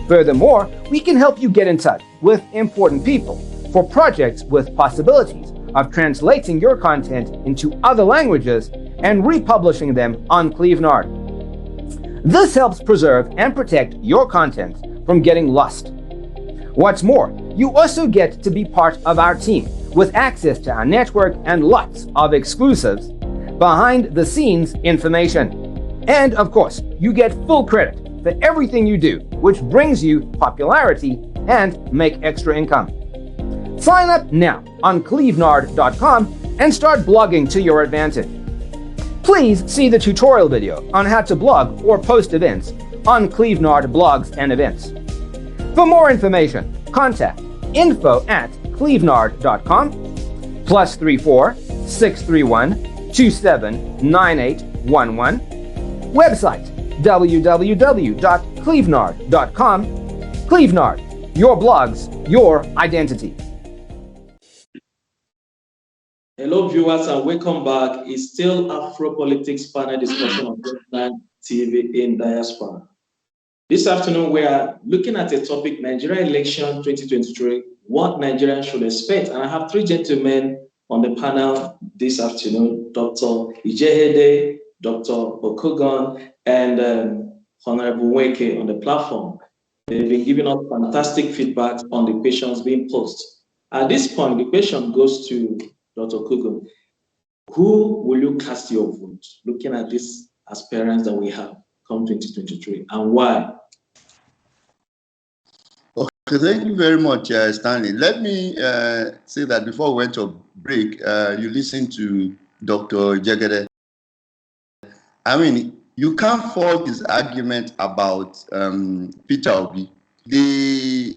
Furthermore, we can help you get in touch with important people for projects with possibilities of translating your content into other languages and republishing them on Clevenard. This helps preserve and protect your content from getting lost. What's more, you also get to be part of our team with access to our network and lots of exclusives, behind-the-scenes information. And of course, you get full credit for everything you do, which brings you popularity and make extra income. Sign up now on clevenard.com and start blogging to your advantage. Please see the tutorial video on how to blog or post events on Clevenard Blogs and Events. For more information, contact info@clevenard.com +34 631 279811. Website www.clevenard.com. Clevenard, your blogs, your identity. Hello, viewers, and welcome back. It's still Afro Politics panel discussion on Frontline TV in diaspora. This afternoon, we are looking at a topic: Nigeria election 2023. What Nigerians should expect, and I have three gentlemen on the panel this afternoon: Dr. Ijehede, Dr. Okogon, and Honorable Weke on the platform. They've been giving us fantastic feedback on the questions being posed. At this point, the question goes to Dr. Okogon. Who will you cast your vote looking at these aspirants that we have come 2023, and why? Okay, thank you very much, Stanley. Let me say that before we went to break, you listened to Dr. Jegede. I mean, you can't fault his argument about Peter Obi. The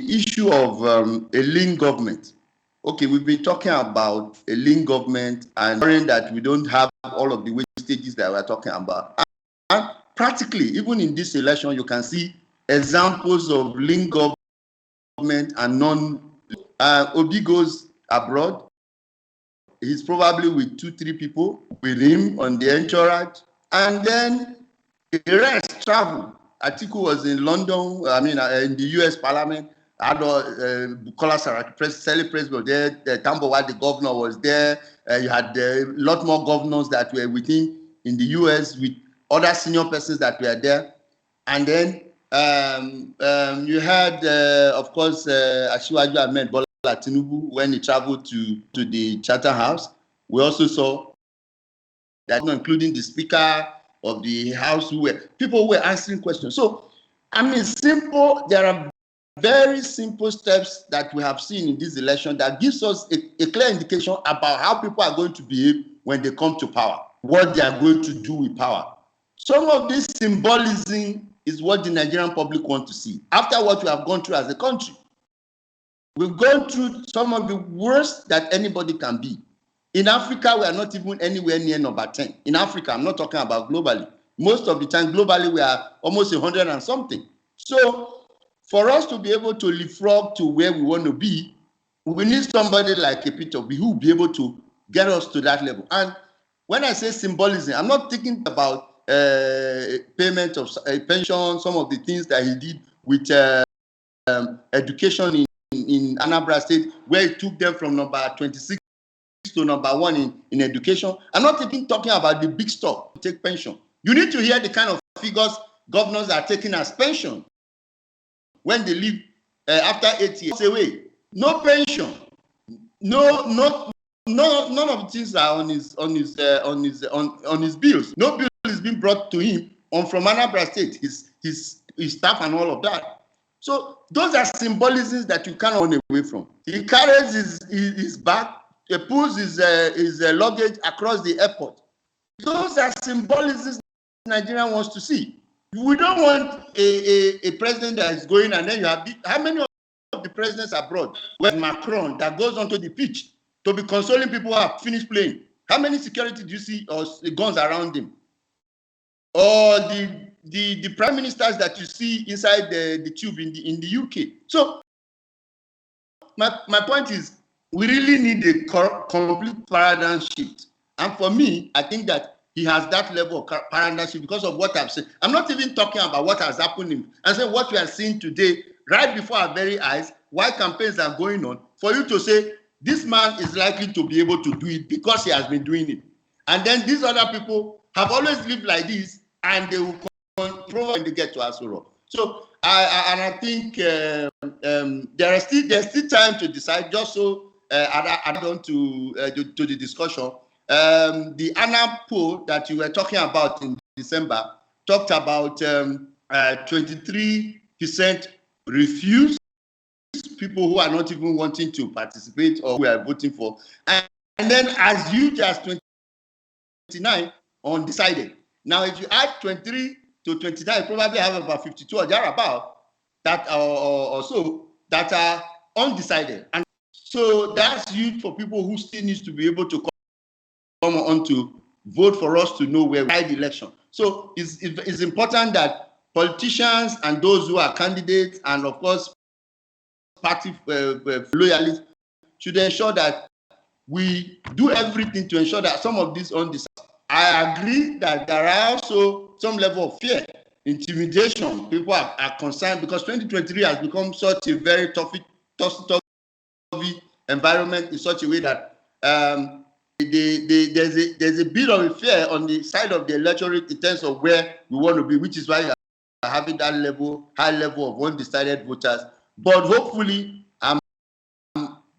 issue of a lean government. Okay, we've been talking about a lean government and that we don't have all of the wastages that we're talking about. And practically, even in this election, you can see examples of lean government and non. Obi goes abroad. He's probably with 2-3 people with him on the entourage, and then the rest travel. Atiku was in London, in the US Parliament. Bukola Saraki, Senate President was there. Tambowa, the governor, was there. You had a lot more governors that were with him in the US with other senior persons that were there. And then you had, of course, Asiwaju Ahmed Bola Tinubu when he traveled to the Charter House. We also saw that, including the Speaker of the House, people were answering questions. So, there are very simple steps that we have seen in this election that gives us a clear indication about how people are going to behave when they come to power, what they are going to do with power. Some of this symbolism is what the Nigerian public want to see. After what we have gone through as a country, we've gone through some of the worst that anybody can be. In Africa, we are not even anywhere near number 10. In Africa, I'm not talking about globally. Most of the time, globally, we are almost 100 and something. So, for us to be able to leapfrog to where we want to be, we need somebody like a Peter Obi who will be able to get us to that level. And when I say symbolism, I'm not thinking about payment of pension, some of the things that he did with education in Anambra State, where he took them from number 26 to number 1 in education. I'm not even talking about the big stuff to take pension. You need to hear the kind of figures governors are taking as pension when they leave after 8 years away. No pension, none of the things are on his bills. No bill is being brought to him from Anambra State, his staff and all of that. So those are symbolisms that you cannot run away from. He carries his bag, he pulls his luggage across the airport. Those are symbolisms Nigeria wants to see. We don't want a president that is going and then you have how many of the presidents abroad where Macron that goes onto the pitch to be consoling people who have finished playing? How many security do you see or guns around him? Or the prime ministers that you see inside the tube in the UK. So my point is we really need a complete paradigm shift. And for me, I think that he has that level of paradigm shift because of what I've seen. I'm not even talking about what has happened. I'm saying what we are seeing today, right before our very eyes, while campaigns are going on, for you to say, this man is likely to be able to do it because he has been doing it. And then these other people have always lived like this, and they will control when they get to Asuro. So I think there's still time to decide. Just so add on to the discussion. The ANA poll that you were talking about in December talked about 23% refuse, people who are not even wanting to participate or who are voting for, and then as huge as 29 undecided. Now, if you add 23 to 29, you probably have about 52 or thereabout that or so that are undecided. And so that's huge for people who still need to be able to come on to vote for us to know where we are the election. So it's important that politicians and those who are candidates and of course party loyalists should ensure that we do everything to ensure that some of these undecided. I agree that there are also some level of fear, intimidation. People are concerned because 2023 has become such a very tough environment in such a way that there's a bit of a fear on the side of the electorate in terms of where we want to be, which is why you are having that high level of undecided voters. But hopefully,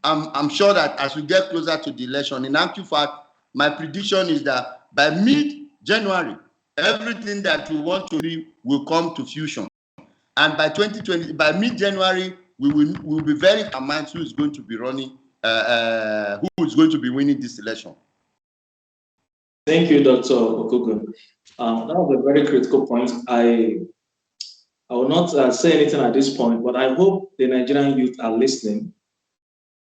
I'm sure that as we get closer to the election, in actual fact, my prediction is that by mid-January, everything that we want to do will come to fusion. And by mid-January, we will be very determined who is going to be running, who is going to be winning this election. Thank you, Dr. Okugun. That was a very critical point. I will not say anything at this point, but I hope the Nigerian youth are listening.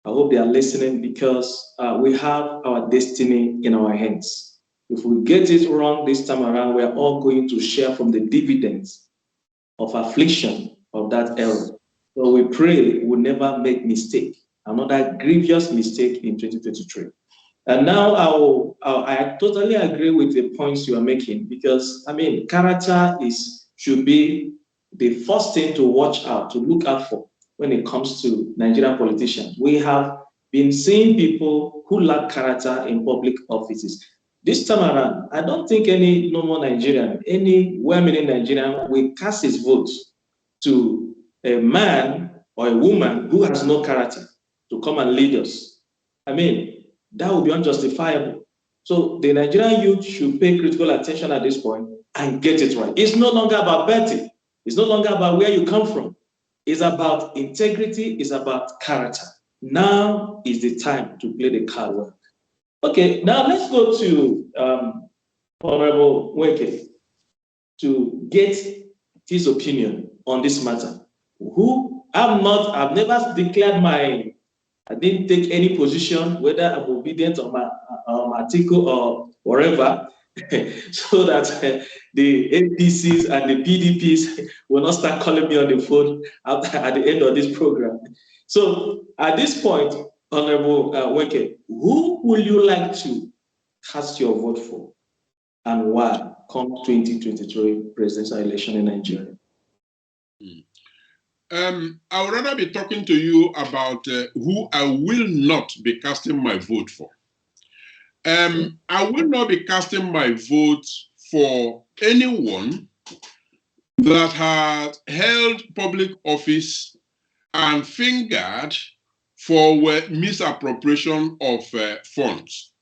I hope they are listening because we have our destiny in our hands. If we get it wrong this time around, we are all going to share from the dividends of affliction of that era. So we pray we'll never make mistake, another grievous mistake in 2023. And now I totally agree with the points you are making because, I mean, character should be the first thing to watch out, to look out for when it comes to Nigerian politicians. We have been seeing people who lack character in public offices. This time around, I don't think any normal Nigerian, any well-meaning Nigerian will cast his vote to a man or a woman who has no character to come and lead us. I mean, that would be unjustifiable. So the Nigerian youth should pay critical attention at this point and get it right. It's no longer about betting. It's no longer about where you come from. It's about integrity. It's about character. Now is the time to play the card well. Okay, now let's go to Honorable Weke to get his opinion on this matter. I've never declared I didn't take any position, whether I'm obedient on my article or whatever, so that the APCs and the PDPs will not start calling me on the phone at the end of this program. So at this point, Honorable Weke, who will you like to cast your vote for and why come 2023 presidential election in Nigeria? I would rather be talking to you about who I will not be casting my vote for. I will not be casting my vote for anyone that has held public office and fingered for misappropriation of funds,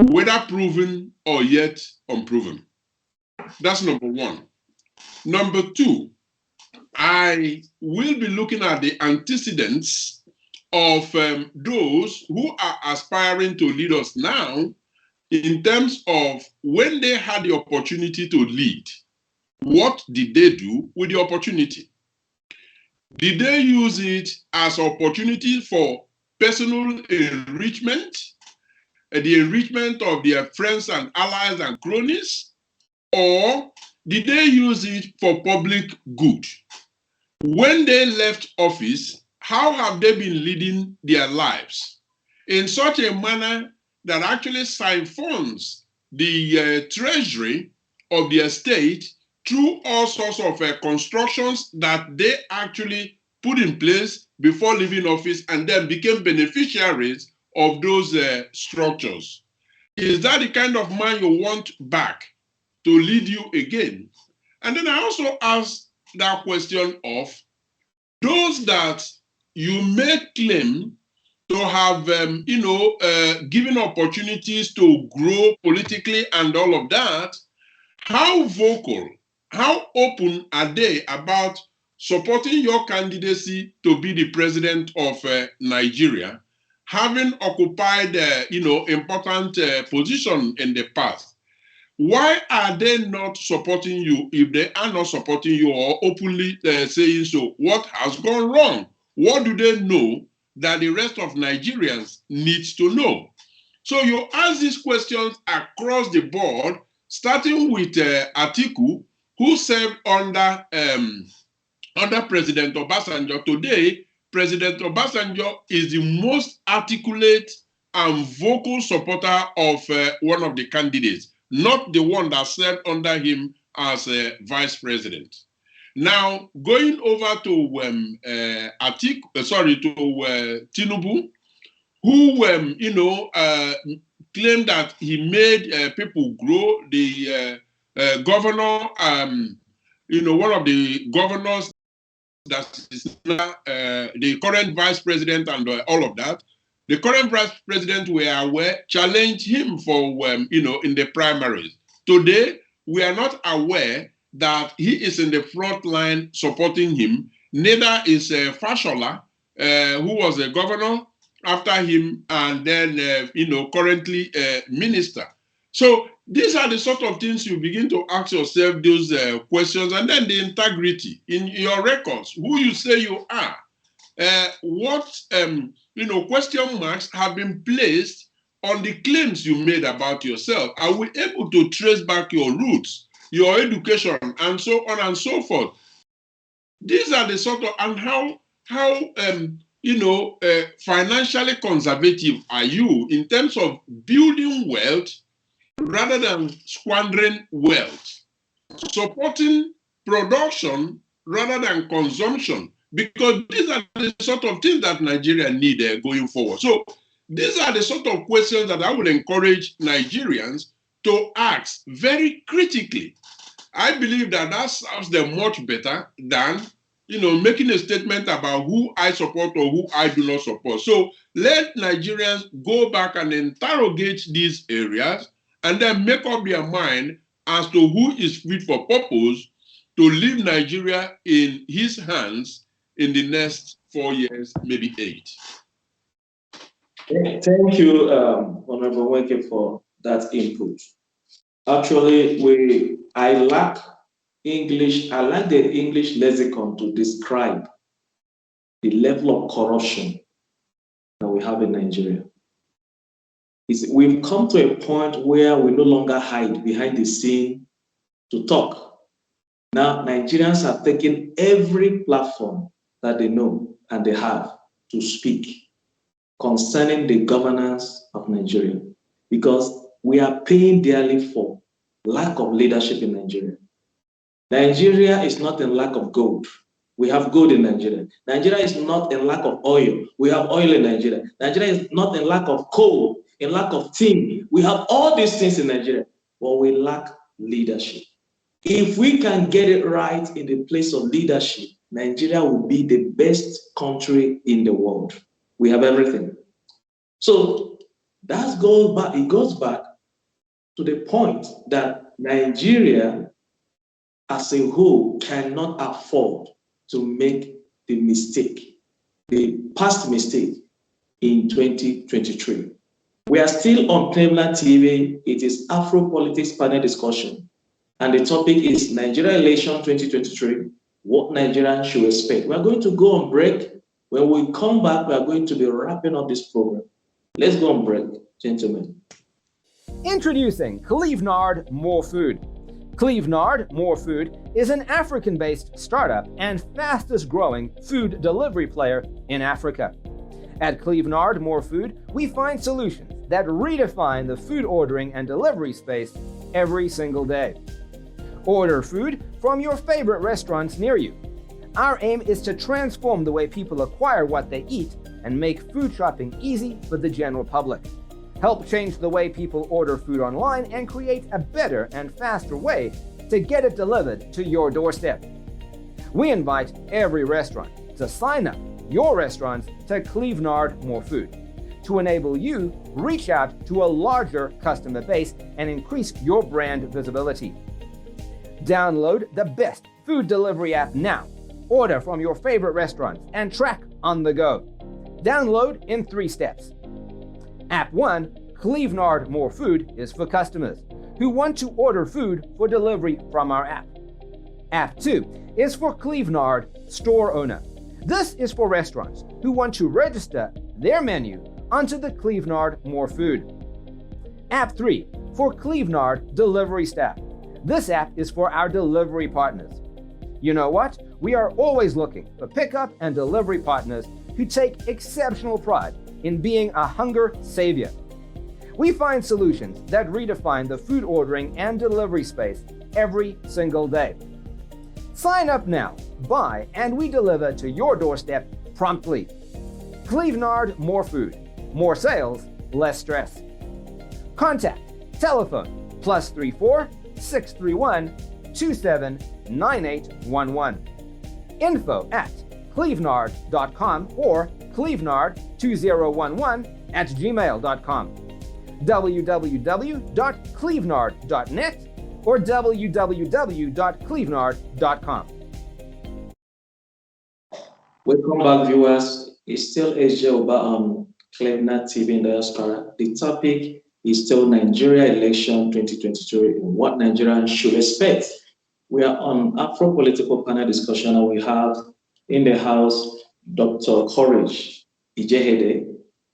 whether proven or yet unproven. That's number one. Number two, I will be looking at the antecedents of those who are aspiring to lead us now in terms of when they had the opportunity to lead. What did they do with the opportunity? Did they use it as opportunity for personal enrichment, the enrichment of their friends and allies and cronies, or did they use it for public good? When they left office, how have they been leading their lives? In such a manner that actually siphons the treasury of their state through all sorts of constructions that they actually put in place before leaving office and then became beneficiaries of those structures. Is that the kind of man you want back to lead you again? And then I also ask that question of those that you may claim to have, given opportunities to grow politically and all of that, how vocal, how open are they about supporting your candidacy to be the president of Nigeria, having occupied, important position in the past? Why are they not supporting you if they are not supporting you or openly saying so? What has gone wrong? What do they know that the rest of Nigerians need to know? So you ask these questions across the board, starting with Atiku, who served under President Obasanjo. Today, President Obasanjo is the most articulate and vocal supporter of one of the candidates, not the one that served under him as vice president. Now, going over to Tinubu, who claimed that he made people grow. The governor, one of the governors that is now the current vice president and all of that. The current vice president, we are aware, challenged him for, in the primaries. Today, we are not aware that he is in the front line supporting him. Neither is Fashola, who was a governor after him, and then, currently minister. So these are the sort of things you begin to ask yourself those questions, and then the integrity in your records, who you say you are, what question marks have been placed on the claims you made about yourself. Are we able to trace back your roots, your education, and so on and so forth? These are the sort of, and how financially conservative are you in terms of building wealth rather than squandering wealth, supporting production rather than consumption, because these are the sort of things that Nigeria need going forward. So these are the sort of questions that I would encourage Nigerians to ask very critically. I believe that serves them much better than making a statement about who I support or who I do not support. So let Nigerians go back and interrogate these areas and then make up their mind as to who is fit for purpose to leave Nigeria in his hands in the next 4 years, maybe 8. Thank you, Honorable Weke, for that input. Actually, I lack English. I like the English lexicon to describe the level of corruption that we have in Nigeria. We've come to a point where we no longer hide behind the scene to talk. Now, Nigerians are taking every platform that they know and they have to speak concerning the governance of Nigeria, because we are paying dearly for lack of leadership in Nigeria. Nigeria is not in lack of gold. We have gold in Nigeria. Nigeria is not in lack of oil. We have oil in Nigeria. Nigeria is not in lack of coal, in lack of tin. We have all these things in Nigeria, but we lack leadership. If we can get it right in the place of leadership, Nigeria will be the best country in the world. We have everything. So that goes back, it goes back to the point that Nigeria as a whole cannot afford to make the mistake, the past mistake in 2023. We are still on Premier TV. It is Afro Politics panel discussion. And the topic is Nigeria election 2023, what Nigerians should expect. We are going to go on break. When we come back, we are going to be wrapping up this program. Let's go on break, gentlemen. Introducing Clevenard More Food. Clevenard More Food is an African-based startup and fastest-growing food delivery player in Africa. At Clevenard More Food, we find solutions that redefine the food ordering and delivery space every single day. Order food from your favorite restaurants near you. Our aim is to transform the way people acquire what they eat and make food shopping easy for the general public. Help change the way people order food online and create a better and faster way to get it delivered to your doorstep. We invite every restaurant to sign up your restaurants to Clevenard More Food to enable you reach out to a larger customer base and increase your brand visibility. Download the best food delivery app now. Order from your favorite restaurants and track on the go. Download in 3 steps. App 1, Clevenard More Food, is for customers who want to order food for delivery from our app. App 2 is for Clevenard store owner. This is for restaurants who want to register their menu onto the Clevenard More Food. App 3 for Clevenard delivery staff. This app is for our delivery partners. You know what? We are always looking for pickup and delivery partners who take exceptional pride in being a hunger savior. We find solutions that redefine the food ordering and delivery space every single day. Sign up now, buy, and we deliver to your doorstep promptly. Clevenard More Food. More sales, less stress. Contact telephone +34 631 279811. info@clevenard.com or clevenard2011@gmail.com. www.clevenard.net or www.clevenard.com. Welcome back, viewers. It's still SJ Oba on Clevenard TV in Diaspora. The topic is still Nigeria election 2023 and what Nigerians should expect. We are on Afro political panel discussion, and we have in the house Dr. Courage Ijehede.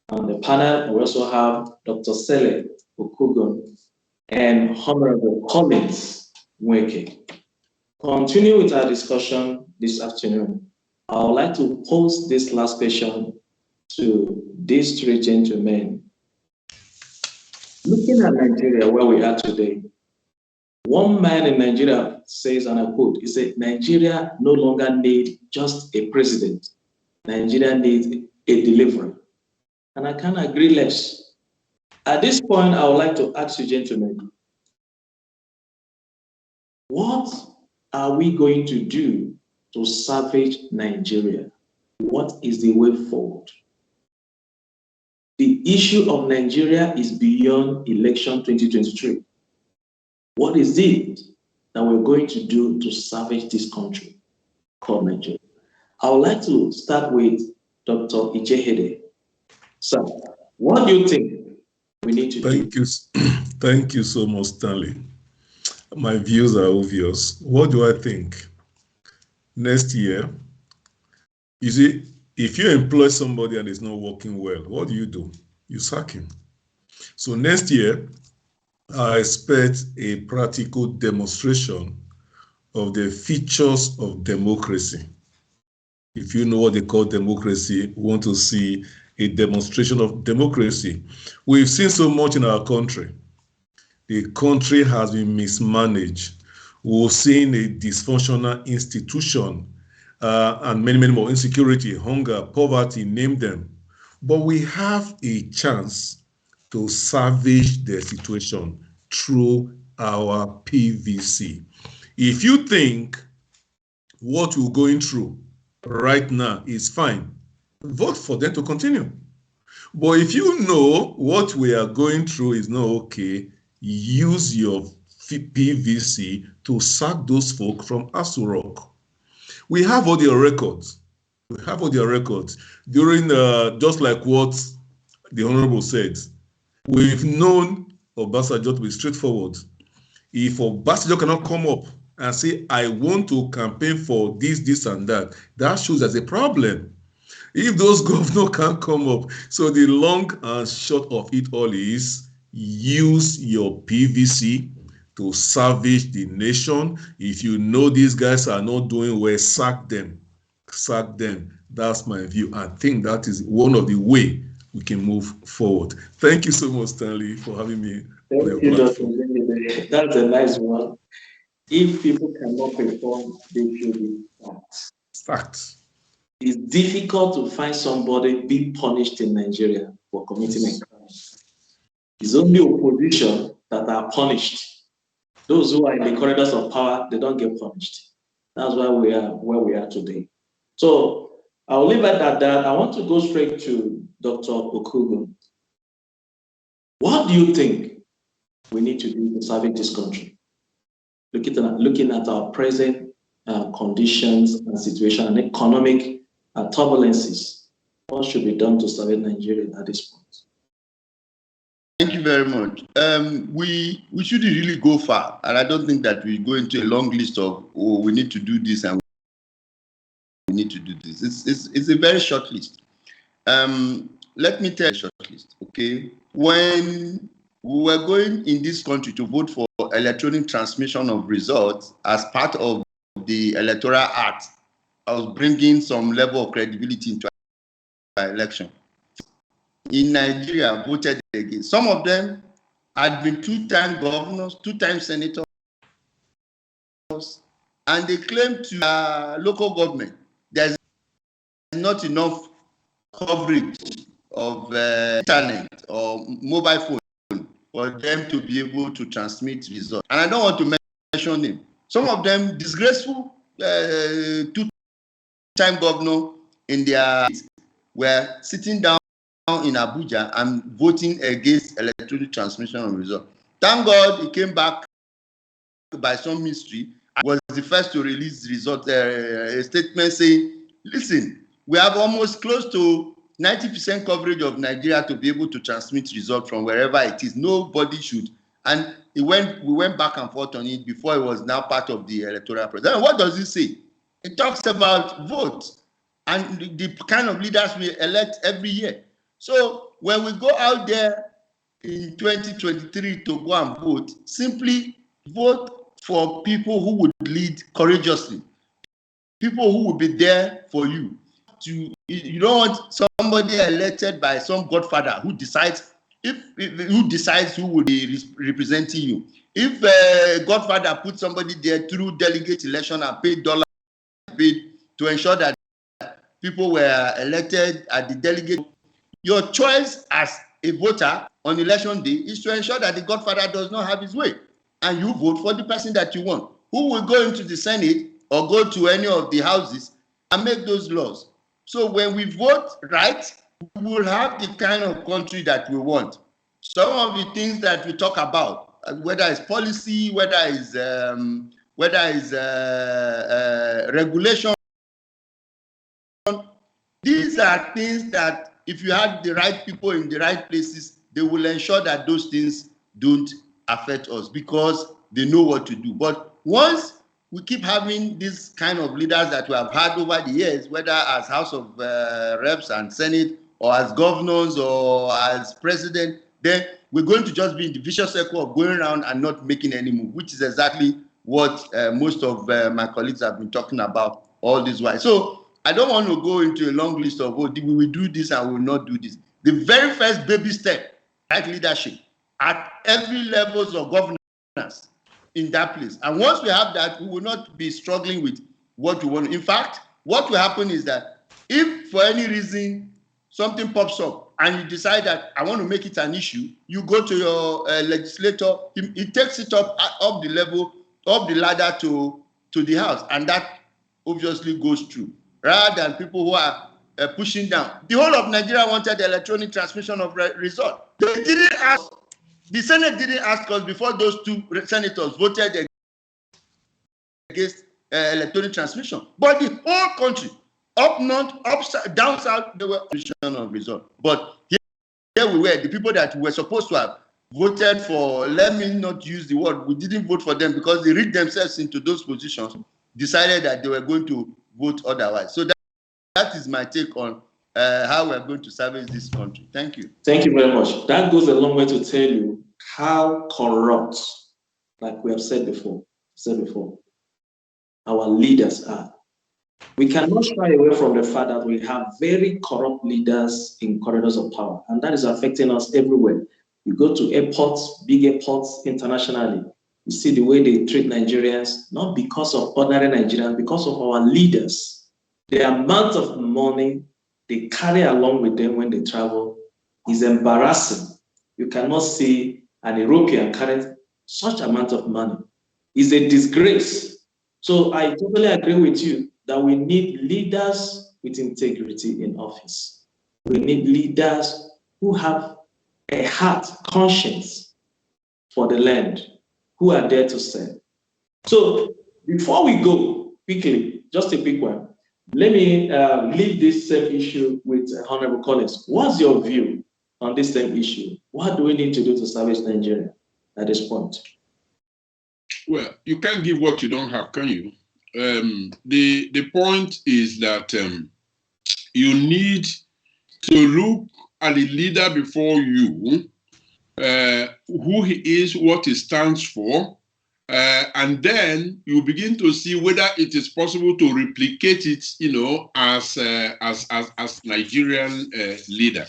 On the panel, we also have Dr. Sele Okugun and Honorable Collins Mweke. Continue with our discussion this afternoon. I would like to pose this last question to these three gentlemen. Looking at Nigeria, where we are today, one man in Nigeria says, and I quote, he said, Nigeria no longer needs just a president. Nigeria needs a deliverer. And I can't agree less. At this point, I would like to ask you, gentlemen, what are we going to do to salvage Nigeria? What is the way forward? The issue of Nigeria is beyond election 2023. What is it that we're going to do to salvage this country called Nigeria? I would like to start with Dr. Ijehede. So, what do you think we need to do? Thank you so much, Stanley. My views are obvious. What do I think? Next year, you see, if you employ somebody and it's not working well, what do? You sack him. So next year, I expect a practical demonstration of the features of democracy. If you know what they call democracy, we want to see a demonstration of democracy. We've seen so much in our country. The country has been mismanaged. We've seen a dysfunctional institution and many, many more: insecurity, hunger, poverty, name them. But we have a chance to salvage the situation through our PVC. If you think what we're going through right now is fine, vote for them to continue. But if you know what we are going through is not okay, use your PVC to sack those folk from Aso Rock. We have all their records. We have all their records. During, just like what the Honorable said, we've known Obasanjo to be straightforward. If Obasanjo cannot come up and say, I want to campaign for this, this, and that, that shows there's a problem. If those governors can't come up, so the long and short of it all is use your PVC to salvage the nation. If you know these guys are not doing well, sack them. Sack them. That's my view. I think that is one of the way we can move forward. Thank you so much, Stanley, for having me. Thank you, Dr. That's a nice one. If people cannot perform, they should be sacked. It's difficult to find somebody being punished in Nigeria for committing a crime. It's only opposition that are punished. Those who are in the corridors of power, they don't get punished. That's why we are where we are today. So I'll leave it at that. I want to go straight to Dr. Okugun. What do you think we need to do to salvage this country? Looking at our present conditions and situation and economic turbulences, what should be done to salvage Nigeria at this point? Thank you very much. We shouldn't really go far, and I don't think that we go into a long list of, oh, we need to do this and we need to do this. It's a very short list. Let me tell you a short list, okay? When we were going in this country to vote for electronic transmission of results as part of the Electoral Act, I was bringing some level of credibility into our election. In Nigeria, voted against. Some of them had been two-time governors, two-time senators, and they claimed to local government there's not enough coverage of internet or mobile phone for them to be able to transmit results. And I don't want to mention them. Some of them disgraceful two-time governor in their were sitting down in Abuja and voting against electronic transmission of results. Thank God he came back by some mystery. Was the first to release result, a statement saying, listen, we have almost close to 90% coverage of Nigeria to be able to transmit results from wherever it is. Nobody should. And we went back and forth on it before it was now part of the electoral process. And what does it say? It talks about votes and the kind of leaders we elect every year. So when we go out there in 2023 to go and vote, simply vote for people who would lead courageously, people who will be there for you. You don't want somebody elected by some godfather who decides who will be representing you. If a godfather puts somebody there through delegate election and paid dollars to ensure that people were elected at the delegate, your choice as a voter on election day is to ensure that the godfather does not have his way, and you vote for the person that you want, who will go into the Senate or go to any of the houses and make those laws. So when we vote right, we will have the kind of country that we want. Some of the things that we talk about, whether it's policy, whether it's regulation, these are things that if you have the right people in the right places, they will ensure that those things don't affect us because they know what to do. But once we keep having this kind of leaders that we have had over the years, whether as House of Reps and Senate, or as governors, or as president, then we're going to just be in the vicious circle of going around and not making any move, which is exactly what most of my colleagues have been talking about all this while. So I don't want to go into a long list of, oh, we will do this and we will not do this. The very first baby step, right leadership, at every levels of governance in that place. And once we have that, we will not be struggling with what we want. In fact, what will happen is that if for any reason something pops up and you decide that I want to make it an issue, you go to your legislator, he takes it up the level, up the ladder to the House, and that obviously goes through, rather than people who are pushing down. The whole of Nigeria wanted the electronic transmission of result. They didn't ask. The Senate didn't ask us before those two senators voted against electronic transmission. But the whole country, up north, down south, they were transmission of result. But here we were, the people that were supposed to have voted for, let me not use the word, we didn't vote for them because they rigged themselves into those positions, decided that they were going to vote otherwise. So that is my take on how we're going to service this country. Thank you. Thank you very much. That goes a long way to tell you how corrupt, like we have said before, our leaders are. We cannot shy away from the fact that we have very corrupt leaders in corridors of power, and that is affecting us everywhere. You go to airports, big airports internationally, you see the way they treat Nigerians, not because of ordinary Nigerians, because of our leaders. The amount of money they carry along with them when they travel is embarrassing. You cannot see an European carrying such amount of money. It's a disgrace. So I totally agree with you that we need leaders with integrity in office. We need leaders who have a heart, conscience for the land, who are there to serve. So before we go, quickly, just a quick one, let me leave this same issue with Honorable Collins. What's your view on this same issue. What do we need to do to salvage Nigeria at this point? Well, you can't give what you don't have, can you? The point is that you need to look at the leader before you, who he is, what he stands for, and then you begin to see whether it is possible to replicate it, as Nigerian leader.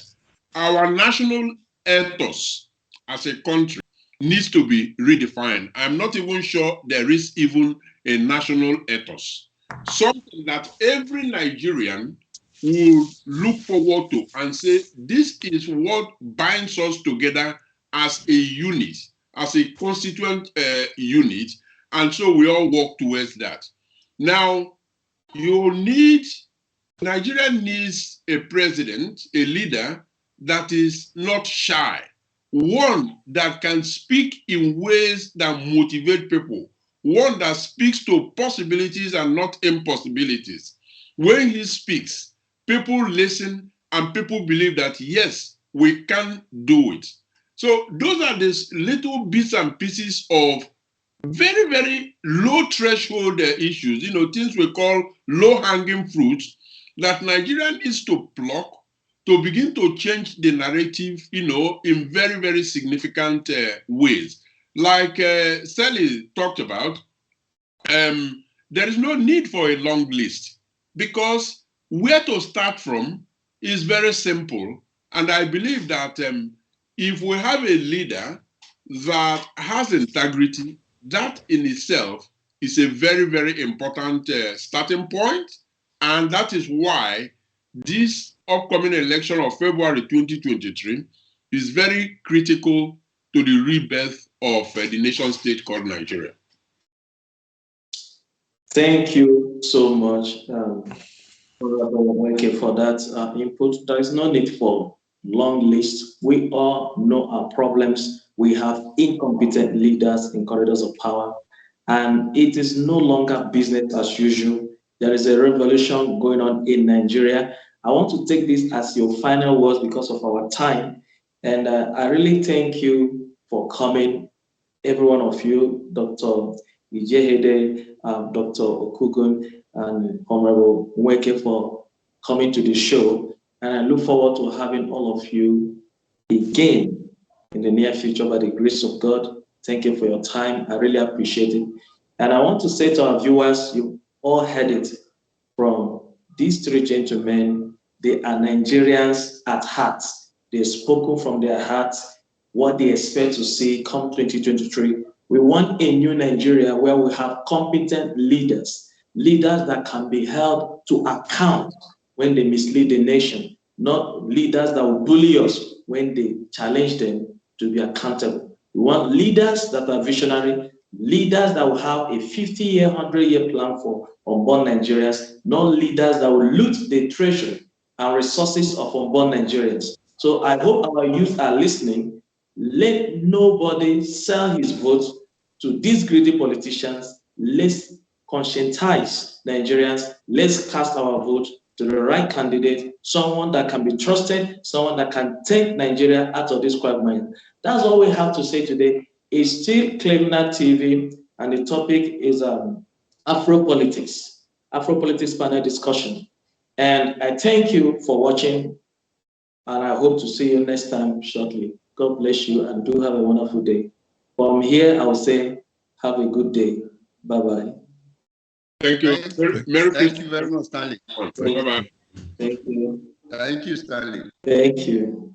Our national ethos as a country needs to be redefined. I'm not even sure there is even a national ethos. Something that every Nigerian will look forward to and say, this is what binds us together as a unit, as a constituent unit, and so we all work towards that. Now, Nigeria needs a president, a leader that is not shy, one that can speak in ways that motivate people, one that speaks to possibilities and not impossibilities. When he speaks, people listen and people believe that, yes, we can do it. So those are these little bits and pieces of very, very low threshold issues, things we call low-hanging fruits that Nigeria needs to pluck to begin to change the narrative, in very, very significant ways. Like Sally talked about, there is no need for a long list because where to start from is very simple. And I believe that if we have a leader that has integrity, that in itself is a very, very important starting point. And that is why this upcoming election of February 2023 is very critical to the rebirth of the nation state called Nigeria. Thank you so much, for that input. There is no need for long lists. We all know our problems. We have incompetent leaders in corridors of power, and it is no longer business as usual. There is a revolution going on in Nigeria. I want to take this as your final words because of our time. And I really thank you for coming, every one of you, Dr. Ijehede, Dr. Okugun, and Honorable Nweke for coming to the show. And I look forward to having all of you again in the near future by the grace of God. Thank you for your time. I really appreciate it. And I want to say to our viewers, you all heard it from these three gentlemen. They are Nigerians at heart. They've spoken from their hearts what they expect to see come 2023. We want a new Nigeria where we have competent leaders, leaders that can be held to account when they mislead the nation, not leaders that will bully us when they challenge them to be accountable. We want leaders that are visionary, leaders that will have a 50-year, 100-year plan for unborn Nigerians, not leaders that will loot the treasury and resources of unborn Nigerians. So I hope our youth are listening. Let nobody sell his vote to these greedy politicians. Let's conscientize Nigerians. Let's cast our vote to the right candidate, someone that can be trusted, someone that can take Nigeria out of this quagmire. That's all we have to say today. It's still Cleveland TV, and the topic is Afro politics panel discussion. And I thank you for watching, and I hope to see you next time shortly. God bless you, and do have a wonderful day. From here, I will say, have a good day. Bye-bye. Thank you. Thank you very much, Stanley. Bye-bye. Thank you. Thank you, Stanley. Thank you.